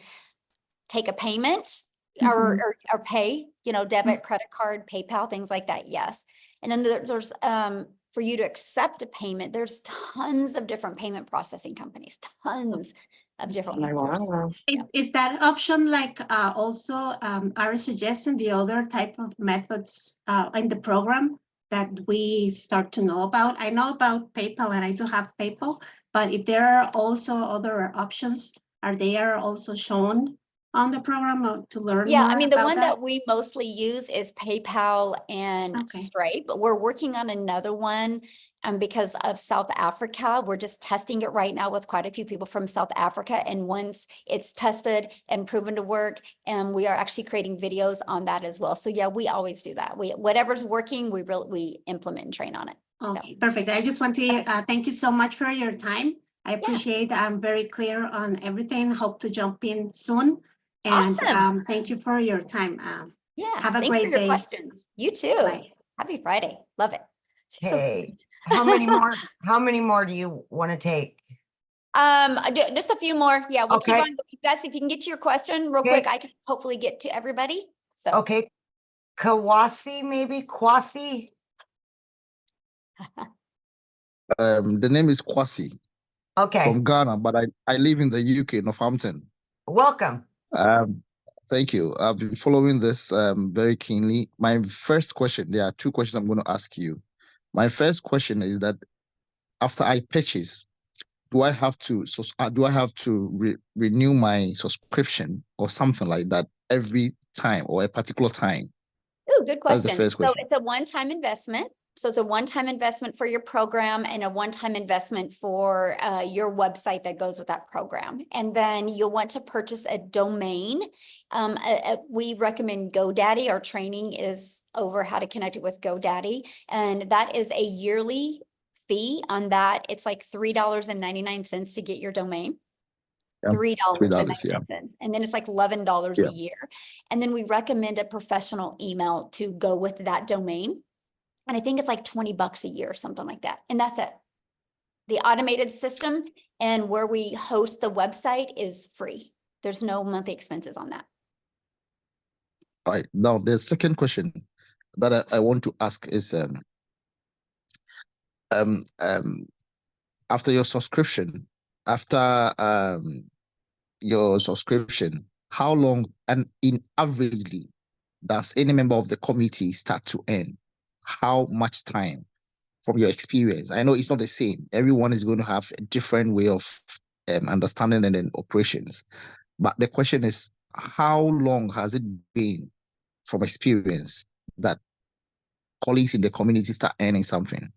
Speaker 1: take a payment or pay, you know, debit, credit card, PayPal, things like that. Yes. And then there's for you to accept a payment, there's tons of different payment processing companies, tons of different ones.
Speaker 11: Is that option like also are suggesting the other type of methods in the program that we start to know about? I know about PayPal and I do have PayPal, but if there are also other options, are they also shown on the program to learn
Speaker 1: Yeah,
Speaker 11: more
Speaker 1: I mean, the
Speaker 11: about
Speaker 1: one that we mostly use is PayPal and
Speaker 11: Okay.
Speaker 1: Stripe, but we're working on another one. Because of South Africa, we're just testing it right now with quite a few people from South Africa. And once it's tested and proven to work, and we are actually creating videos on that as well. So yeah, we always do that. Whatever's working, we implement and train on it.
Speaker 11: Okay, perfect. I just want to thank you so much for your time. I appreciate I'm very clear on everything. Hope to jump in soon. And
Speaker 1: Awesome.
Speaker 11: Thank you for your time.
Speaker 1: Yeah,
Speaker 11: have a
Speaker 1: thanks for
Speaker 11: great
Speaker 1: your
Speaker 11: day.
Speaker 1: questions. You too.
Speaker 11: Bye.
Speaker 1: Happy Friday. Love it. She's so
Speaker 5: Okay.
Speaker 1: sweet.
Speaker 5: How many more do you want to take?
Speaker 1: Just a few more. Yeah, we'll keep
Speaker 5: Okay.
Speaker 1: on. You guys, if you can get to your question real
Speaker 5: Okay.
Speaker 1: quick, I can hopefully get to everybody. So
Speaker 5: Okay. Kawasi, maybe Kwasi.
Speaker 12: The name is Kwasi
Speaker 5: Okay.
Speaker 12: from Ghana, but I live in the UK, Northampton.
Speaker 5: Welcome.
Speaker 12: Thank you. I've been following this very keenly. My first question, there are two questions I'm going to ask you. My first question is that after I purchase, do I have to renew my subscription or something like that every time or a particular time?
Speaker 1: ooh, good
Speaker 12: That's the
Speaker 1: question.
Speaker 12: first
Speaker 1: So
Speaker 12: question.
Speaker 1: it's a one-time investment. So it's a one-time investment for your program and a one-time investment for your website that goes with that program. And then you'll want to purchase a domain. We recommend GoDaddy. Our training is over how to connect it with GoDaddy. And that is a yearly fee on that. It's like $3.99 to get your domain.
Speaker 12: Yeah, $3, yeah.
Speaker 1: $3.99. And then it's like $11
Speaker 12: Yeah.
Speaker 1: a year. And then we recommend a professional email to go with that domain. And I think it's like 20 bucks a year, something like that. And that's it. The automated system and where we host the website is free. There's no monthly expenses on that.
Speaker 12: All right. Now, the second question that I want to ask is after your subscription, how long and in averagely does any member of the committee start to earn? How much time from your experience? I know it's not the same. Everyone is going to have a different way of understanding and then operations. But the question is, how long has it been from experience that colleagues in the community start earning something?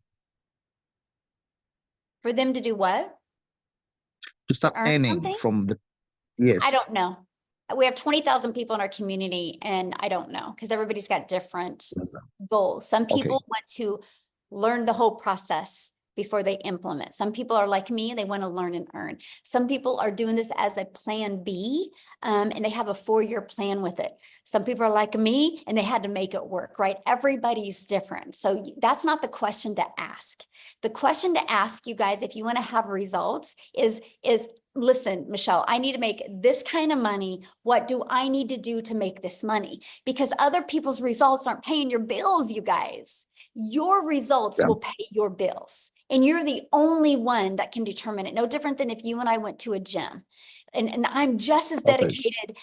Speaker 1: For them to do what?
Speaker 12: To start
Speaker 1: earn
Speaker 12: earning
Speaker 1: something?
Speaker 12: from the, yes.
Speaker 1: I don't know. We have 20,000 people in our community, and I don't know because everybody's got different goals. Some people want to learn the whole process before they implement. Some people are like me, they want to learn and earn. Some people are doing this as a plan B, and they have a 4-year plan with it. Some people are like me and they had to make it work, right? Everybody's different. So that's not the question to ask. The question to ask you guys, if you want to have results, is listen, Michelle, I need to make this kind of money. What do I need to do to make this money? Because other people's results aren't paying your bills, you guys. Your results will pay your bills. And you're the only one that can determine it. No different than if you and I went to a gym. And I'm just as dedicated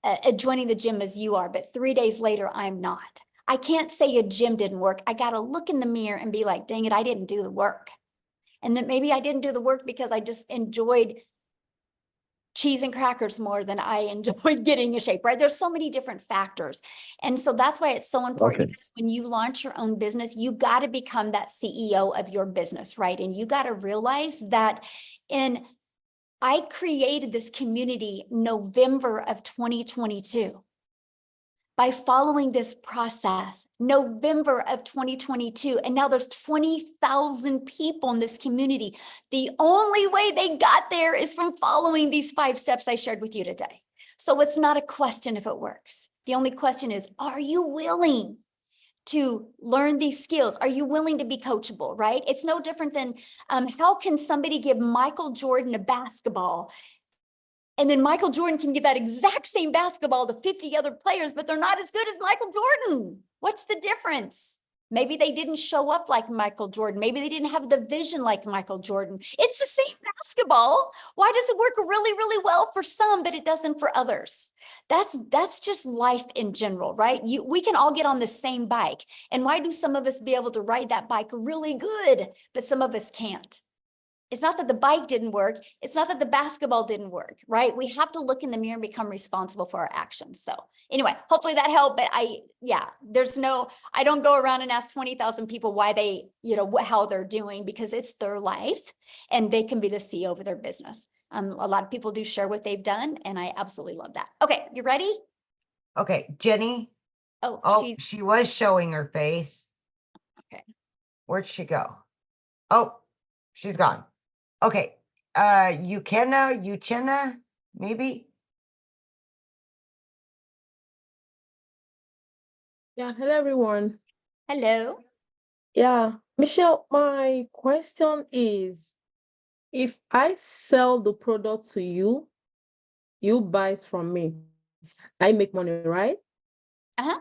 Speaker 1: at joining the gym as you are, but 3 days later, I'm not. I can't say a gym didn't work. I got to look in the mirror and be like, dang it, I didn't do the work. And then maybe I didn't do the work because I just enjoyed cheese and crackers more than I enjoyed getting in shape, right? There's so many different factors. And so that's why it's so important because when you launch your own business, you got to become that CEO of your business, right? And you got to realize that I created this community November of 2022. by following this process, November of 2022, and now there's 20,000 people in this community. The only way they got there is from following these 5 steps I shared with you today. So it's not a question if it works. The only question is, are you willing to learn these skills? Are you willing to be coachable, right? It's no different than how can somebody give Michael Jordan a basketball, and then Michael Jordan can give that exact same basketball to 50 other players, but they're not as good as Michael Jordan. What's the difference? Maybe they didn't show up like Michael Jordan. Maybe they didn't have the vision like Michael Jordan. It's the same basketball. Why does it work really, really well for some, but it doesn't for others? That's just life in general, right? We can all get on the same bike. And why do some of us be able to ride that bike really good, but some of us can't? It's not that the bike didn't work. It's not that the basketball didn't work, right? We have to look in the mirror and become responsible for our actions. So anyway, hopefully that helped. But I don't go around and ask 20,000 people why they, how they're doing, because it's their life and they can be the CEO of their business. A lot of people do share what they've done, and I absolutely love that. Okay, you ready?
Speaker 5: Okay, Jenny.
Speaker 1: Oh,
Speaker 5: she was showing her face.
Speaker 1: Okay.
Speaker 5: Where'd she go? Oh, she's gone. Okay, Uchenna, maybe?
Speaker 13: Yeah, hello everyone.
Speaker 1: Hello.
Speaker 13: Yeah, Michelle, my question is, if I sell the product to you, you buy it from me, I make money, right?
Speaker 1: Uh-huh.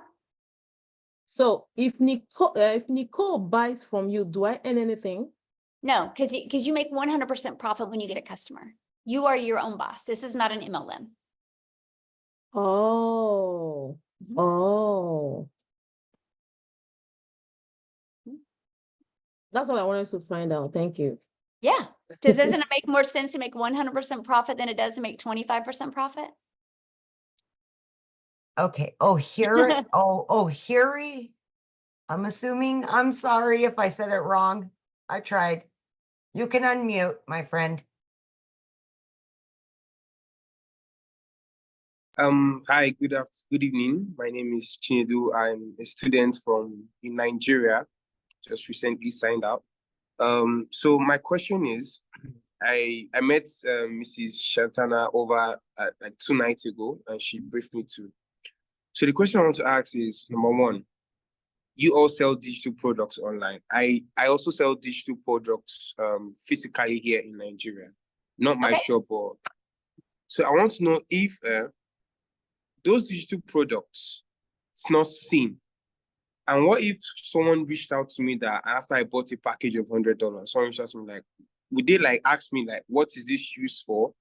Speaker 13: So if Nicole buys from you, do I earn anything?
Speaker 1: No, because you make 100% profit when you get a customer. You are your own boss. This is not an MLM.
Speaker 13: Oh, oh. That's what I wanted to find out. Thank you.
Speaker 1: Yeah. Doesn't it make more sense to make 100% profit than it does to make 25% profit?
Speaker 5: Okay. Oh, here. Oh, Hiri. I'm assuming. I'm sorry if I said it wrong. I tried. You can unmute, my friend.
Speaker 14: Hi, good evening. My name is Chinedu. I'm a student in Nigeria, just recently signed out. So my question is, I met Mrs. Shantana over like 2 nights ago, and she briefed me too. So the question I want to ask is, number one, you all sell digital products online. I also sell digital products physically here in Nigeria, not my shop. So I want to know if those digital products, it's not seen. And what if someone reached out to me that after I bought a package of $100, someone reached out to me like, would they like ask me like, what is this used for?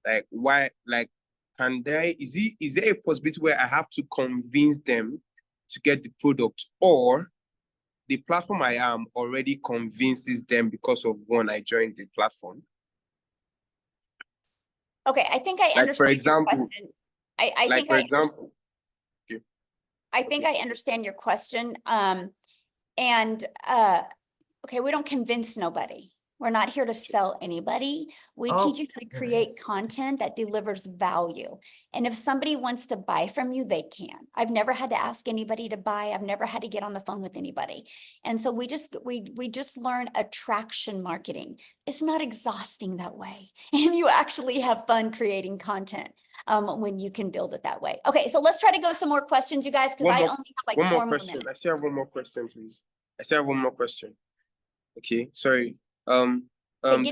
Speaker 14: Like, why, like, is there a possibility where I have to convince them to get the product, or the platform I am already convinces them because of one, I joined the platform?
Speaker 1: Okay, I think I understand your question. I think I understand your question. Okay, we don't convince nobody. We're not here to sell anybody. We teach you how to create content that delivers value. And if somebody wants to buy from you, they can. I've never had to ask anybody to buy. I've never had to get on the phone with anybody. And so we just learn attraction marketing. It's not exhausting that way. And you actually have fun creating content when you can build it that way. Okay, so let's try to go some more questions, you guys, because I only have like 4 more minutes.
Speaker 14: I still have one more question, please. I still have one more question. Okay, sorry. The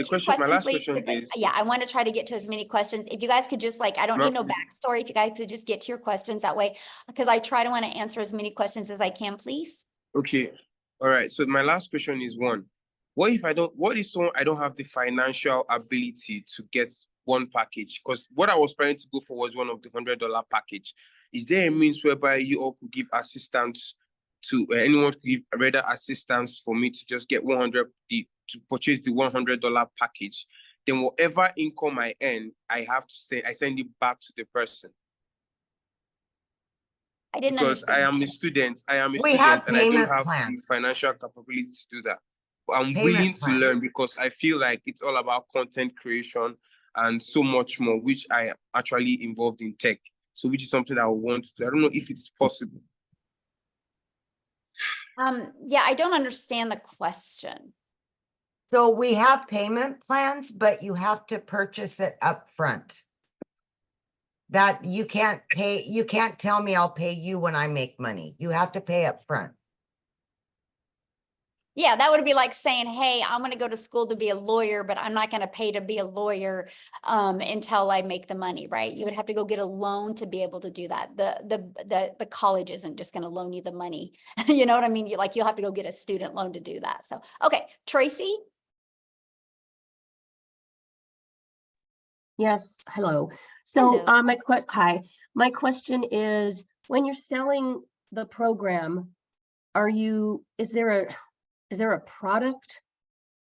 Speaker 14: question, my last question is,
Speaker 1: I want to try to get to as many questions. If you guys could just I don't need no backstory. If you guys could just get to your questions that way, because I try to want to answer as many questions as I can, please.
Speaker 14: Okay. All right. So my last question is one, what if someone, I don't have the financial ability to get one package? Because what I was planning to go for was one of the $100 package. Is there a means whereby you all could give assistance to anyone, could give rather assistance for me to just get to purchase the $100 package? Then whatever income I earn, I send it back to the person.
Speaker 1: I didn't
Speaker 14: because
Speaker 1: understand.
Speaker 14: I am a student. And I don't have the financial capability to do that. But I'm willing to learn, because I feel like it's all about content creation and so much more, which I am actually involved in tech. So which is something I want to do. I don't know if it's possible.
Speaker 1: Yeah, I don't understand the question.
Speaker 5: So we have payment plans, but you have to purchase it up front. That you can't tell me I'll pay you when I make money. You have to pay up front.
Speaker 1: Yeah, that would be like saying, hey, I'm going to go to school to be a lawyer, but I'm not going to pay to be a lawyer until I make the money, right? You would have to go get a loan to be able to do that. The college isn't just going to loan you the money. You know what I mean? You'll have to go get a student loan to do that. So, okay, Tracy?
Speaker 15: Yes, hello. So
Speaker 1: Hello.
Speaker 15: my question is, when you're selling the program, is there a product,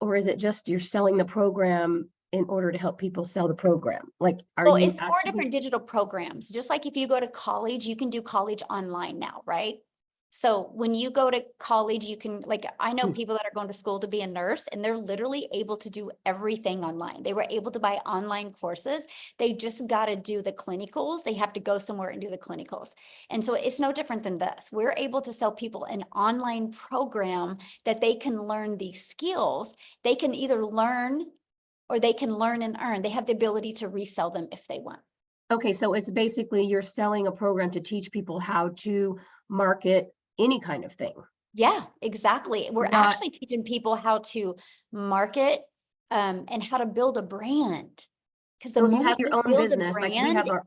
Speaker 15: or is it just you're selling the program in order to help people sell the program? Like,
Speaker 1: Well, it's 4 different digital programs. Just like if you go to college, you can do college online now, right? So when you go to college, you can, like, I know people that are going to school to be a nurse, and they're literally able to do everything online. They were able to buy online courses. They just got to do the clinicals. They have to go somewhere and do the clinicals. And so it's no different than this. We're able to sell people an online program that they can learn these skills. They can either learn or they can learn and earn. They have the ability to resell them if they want.
Speaker 15: Okay, so it's basically you're selling a program to teach people how to market any kind of thing.
Speaker 1: Yeah, exactly. We're actually teaching people how to market and how to build a brand. Because the
Speaker 15: So if you
Speaker 1: moment
Speaker 15: have your
Speaker 1: you
Speaker 15: own
Speaker 1: build a
Speaker 15: business, like we
Speaker 1: brand,
Speaker 15: have our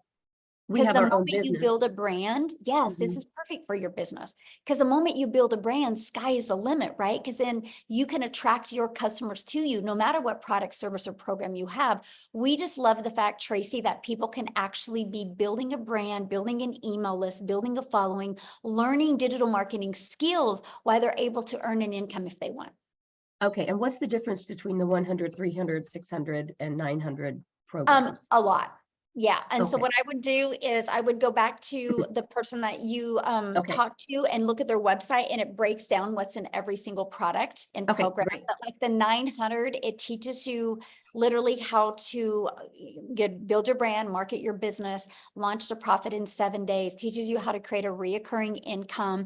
Speaker 1: because the
Speaker 15: own
Speaker 1: moment you build
Speaker 15: business.
Speaker 1: a brand, yes, this is perfect for your business. Because the moment you build a brand, sky is the limit, right? Because then you can attract your customers to you, no matter what product, service, or program you have. We just love the fact, Tracy, that people can actually be building a brand, building an email list, building a following, learning digital marketing skills while they're able to earn an income if they want.
Speaker 15: Okay, and what's the difference between the 100, 300, 600, and 900 programs?
Speaker 1: A lot. Yeah. And so
Speaker 15: Okay.
Speaker 1: what I would do is I would go back to the person that you talked to and look at their website, and it breaks down what's in every single product and program.
Speaker 15: Great.
Speaker 1: But like the 900, it teaches you literally how to build your brand, market your business, launch to profit in 7 days, teaches you how to create a reoccurring income,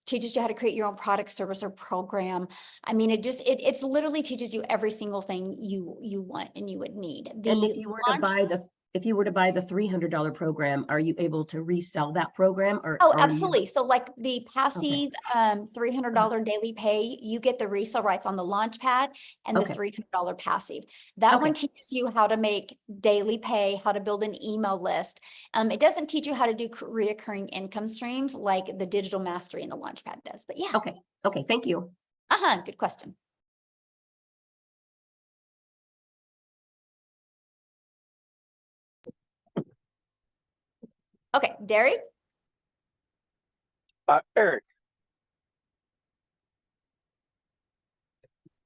Speaker 1: teaches you how to create your own product, service, or program. I mean, it's literally teaches you every single thing you want and you would need.
Speaker 15: And if you were to buy the $300 program, are you able to resell that program, or
Speaker 1: absolutely. So like the passive $300 daily pay, you get the resale rights on the launch pad and the $300 passive. That one teaches you how to make daily pay, how to build an email list. It doesn't teach you how to do reoccurring income streams like the digital mastery and the launch pad does, but yeah.
Speaker 15: Okay, thank you.
Speaker 1: Good question. Okay, Derek?
Speaker 16: Eric.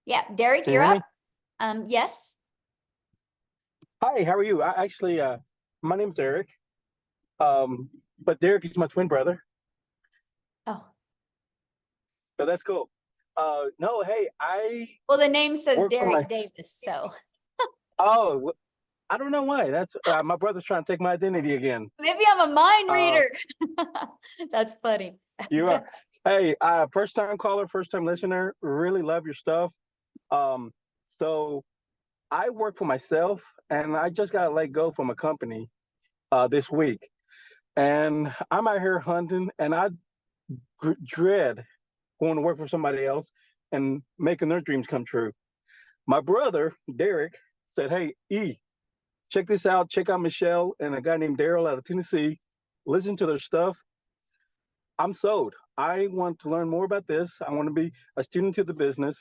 Speaker 1: Yeah, Derek,
Speaker 16: Can you
Speaker 1: you're
Speaker 16: hear
Speaker 1: up. Yes.
Speaker 16: Hi, how are you? My name's Eric. But Derek is my twin brother.
Speaker 1: Oh.
Speaker 16: So that's cool. No, hey,
Speaker 1: well, the name says Derek Davis, so.
Speaker 16: Oh, I don't know why. That's my brother's trying to take my identity again.
Speaker 1: Maybe I'm a mind reader. That's funny.
Speaker 16: You are. Hey, first time caller, first time listener. Really love your stuff. So I work for myself, and I just got let go from a company this week, and I'm out here hunting, and I dread going to work for somebody else and making their dreams come true. My brother Derek said, "Hey, check this out. Check out Michelle and a guy named Daryl out of Tennessee. Listen to their stuff. I'm sold. I want to learn more about this. I want to be a student to the business.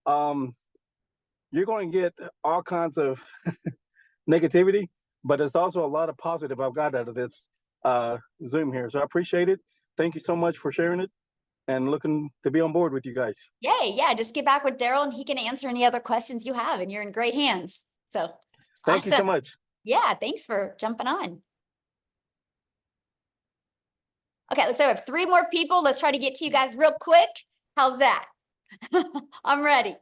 Speaker 16: You're going to get all kinds of negativity, but there's also a lot of positive I've got out of this Zoom here. So I appreciate it. Thank you so much for sharing it, and looking to be on board with you guys."
Speaker 1: Yay, yeah, just get back with Daryl and he can answer any other questions you have, and you're in great hands. So
Speaker 16: thank you so much.
Speaker 1: Yeah, thanks for jumping on. Okay, so we have 3 more people. Let's try to get to you guys real quick. How's that? I'm ready.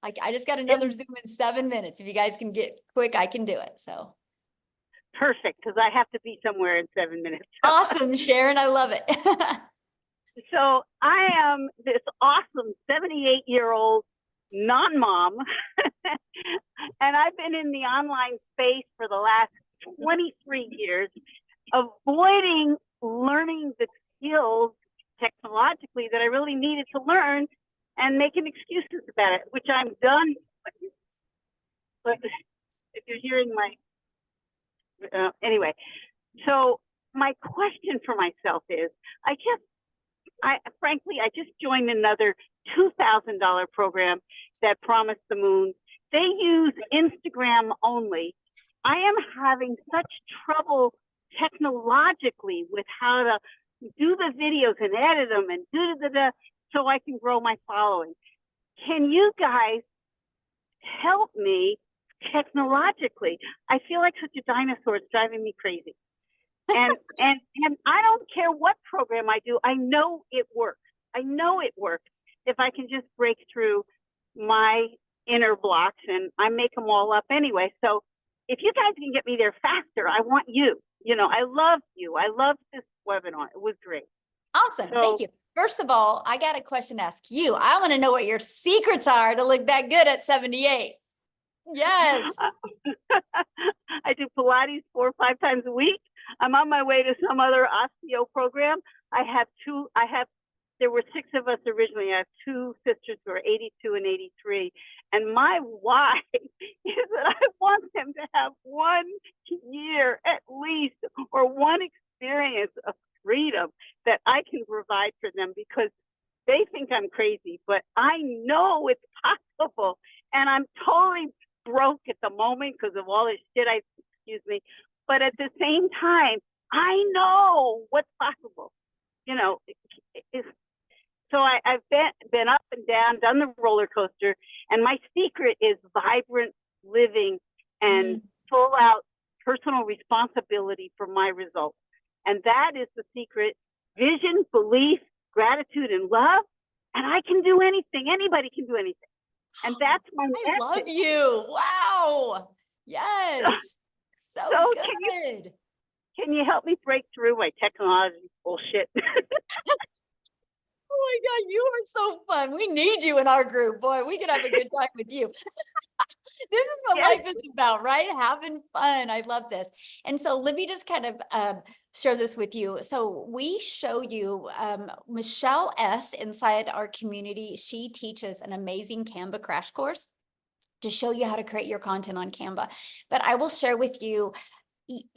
Speaker 1: I just got another Zoom in 7 minutes. If you guys can get quick, I can do it. So
Speaker 17: Perfect, because I have to be somewhere in 7 minutes.
Speaker 1: Awesome, Sharon. I love it.
Speaker 17: So I am this awesome 78-year-old non-mom, and I've been in the online space for the last 23 years, avoiding learning the skills technologically that I really needed to learn and making excuses about it, which I'm done. But if you're hearing my, anyway, so my question for myself is, frankly, I just joined another $2,000 program that promised the moon. They use Instagram only. I am having such trouble technologically with how to do the videos and edit them and so I can grow my following. Can you guys help me technologically? I feel like such a dinosaur. It's driving me crazy. And I don't care what program I do. I know it works. I know it works if I can just break through my inner blocks, and I make them all up anyway. So if you guys can get me there faster, I want you. You know, I love you. I love this webinar. It was great.
Speaker 1: Awesome. Thank you. First of all, I got a question to ask you. I want to know what your secrets are to look that good at 78. Yes.
Speaker 17: I do Pilates 4 or 5 times a week. I'm on my way to some other osteo program. There were 6 of us originally. I have 2 sisters who are 82 and 83. And my why is that I want them to have 1 year at least, or 1 experience of freedom that I can provide for them, because they think I'm crazy, but I know it's possible. And I'm totally broke at the moment because of all this shit, excuse me. But at the same time, I know what's possible. You know, so I've been up and down, done the roller coaster, and my secret is vibrant living and full out personal responsibility for my results. And that is the secret: vision, belief, gratitude, and love. And I can do anything. Anybody can do anything. And that's my message.
Speaker 1: Love you. Wow. Yes. So good.
Speaker 17: Can you help me break through my technology bullshit?
Speaker 1: Oh my God, you are so fun. We need you in our group. Boy, we could have a good time with you. This is what life is about, right? Having fun. I love this. And so let me just kind of share this with you. So we show you Michelle S. inside our community. She teaches an amazing Canva crash course to show you how to create your content on Canva. But I will share with you,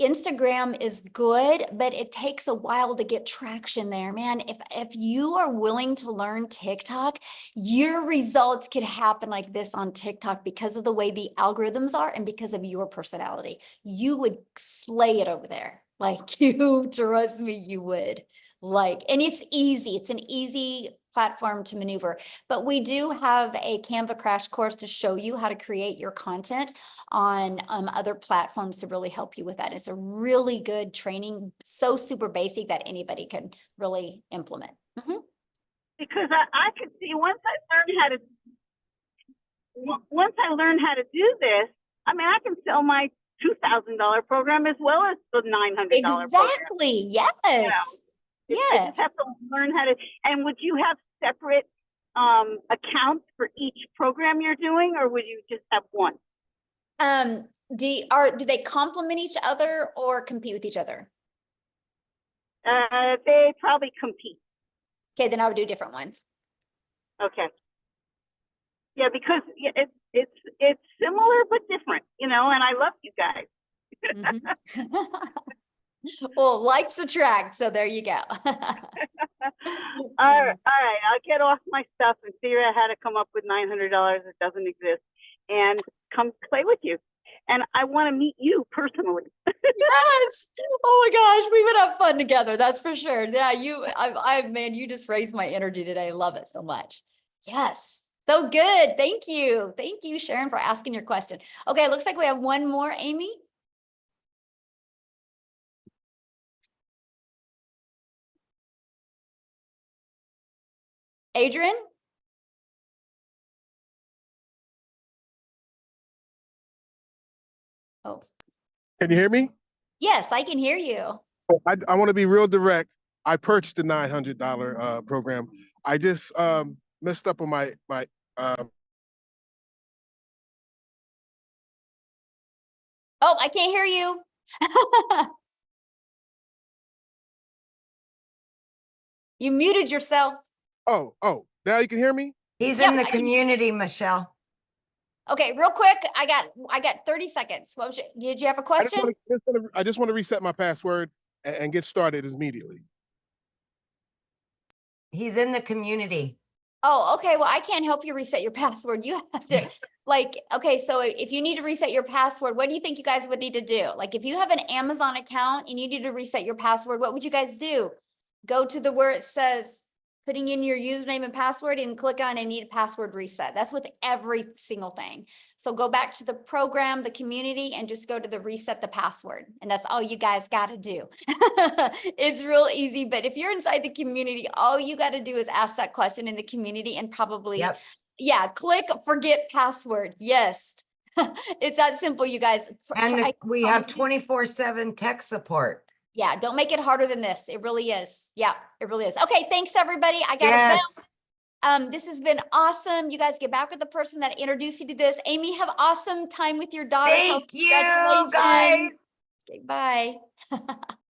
Speaker 1: Instagram is good, but it takes a while to get traction there, man. If you are willing to learn TikTok, your results could happen like this on TikTok because of the way the algorithms are and because of your personality. You would slay it over there. Like, you trust me, you would. And it's easy. It's an easy platform to maneuver, but we do have a Canva crash course to show you how to create your content on other platforms to really help you with that. It's a really good training, so super basic that anybody can really implement.
Speaker 17: Because I could see once I learn how to do this, I mean, I can sell my $2,000 program as well as the $900 program.
Speaker 1: Exactly. Yes. You know, yes.
Speaker 17: I just have to learn how to. And would you have separate accounts for each program you're doing, or would you just have one?
Speaker 1: Do they complement each other or compete with each other?
Speaker 17: They probably compete.
Speaker 1: Okay, then I would do different ones.
Speaker 17: Okay. Yeah, because it's similar but different, you know, and I love you guys.
Speaker 1: Well, likes attract, so there you go.
Speaker 17: All right, I'll get off my stuff and figure out how to come up with $900 that doesn't exist and come play with you. And I want to meet you personally.
Speaker 1: Yes. Oh my gosh, we would have fun together. That's for sure. Yeah, man, you just raised my energy today. I love it so much. Yes. So good. Thank you. Thank you, Sharon, for asking your question. Okay, looks like we have one more, Amy. Adrian? Oh.
Speaker 18: Can you hear me?
Speaker 1: Yes, I can hear you.
Speaker 18: I want to be real direct. I purchased the $900 program. I just messed up on my
Speaker 1: Oh, I can't hear you. You muted yourself.
Speaker 18: Oh, now you can hear me?
Speaker 5: He's
Speaker 1: Yep,
Speaker 5: in the
Speaker 1: I can-
Speaker 5: community, Michelle.
Speaker 1: Okay, real quick. I got 30 seconds. What was did you have a question?
Speaker 18: I just want to reset my password and get started immediately.
Speaker 5: He's in the community.
Speaker 1: Oh, okay. Well, I can't help you reset your password. You have to okay, so if you need to reset your password, what do you think you guys would need to do? Like if you have an Amazon account and you need to reset your password, what would you guys do? Go to where it says putting in your username and password and click on I need a password reset. That's with every single thing. So go back to the program, the community, and just go to the reset the password. And that's all you guys got to do. It's real easy. But if you're inside the community, all you got to do is ask that question in the community and probably, yeah, click forget password. Yes. It's that simple, you guys.
Speaker 5: And we have 24/7 tech support.
Speaker 1: Yeah, don't make it harder than this. It really is. Yeah, it really is. Okay, thanks everybody. I gotta bounce. This has been awesome. You guys get back with the person that introduced you to this. Amy, have awesome time with your daughter.
Speaker 5: Thank you,
Speaker 1: Congratulations.
Speaker 5: guys.
Speaker 1: Okay, bye.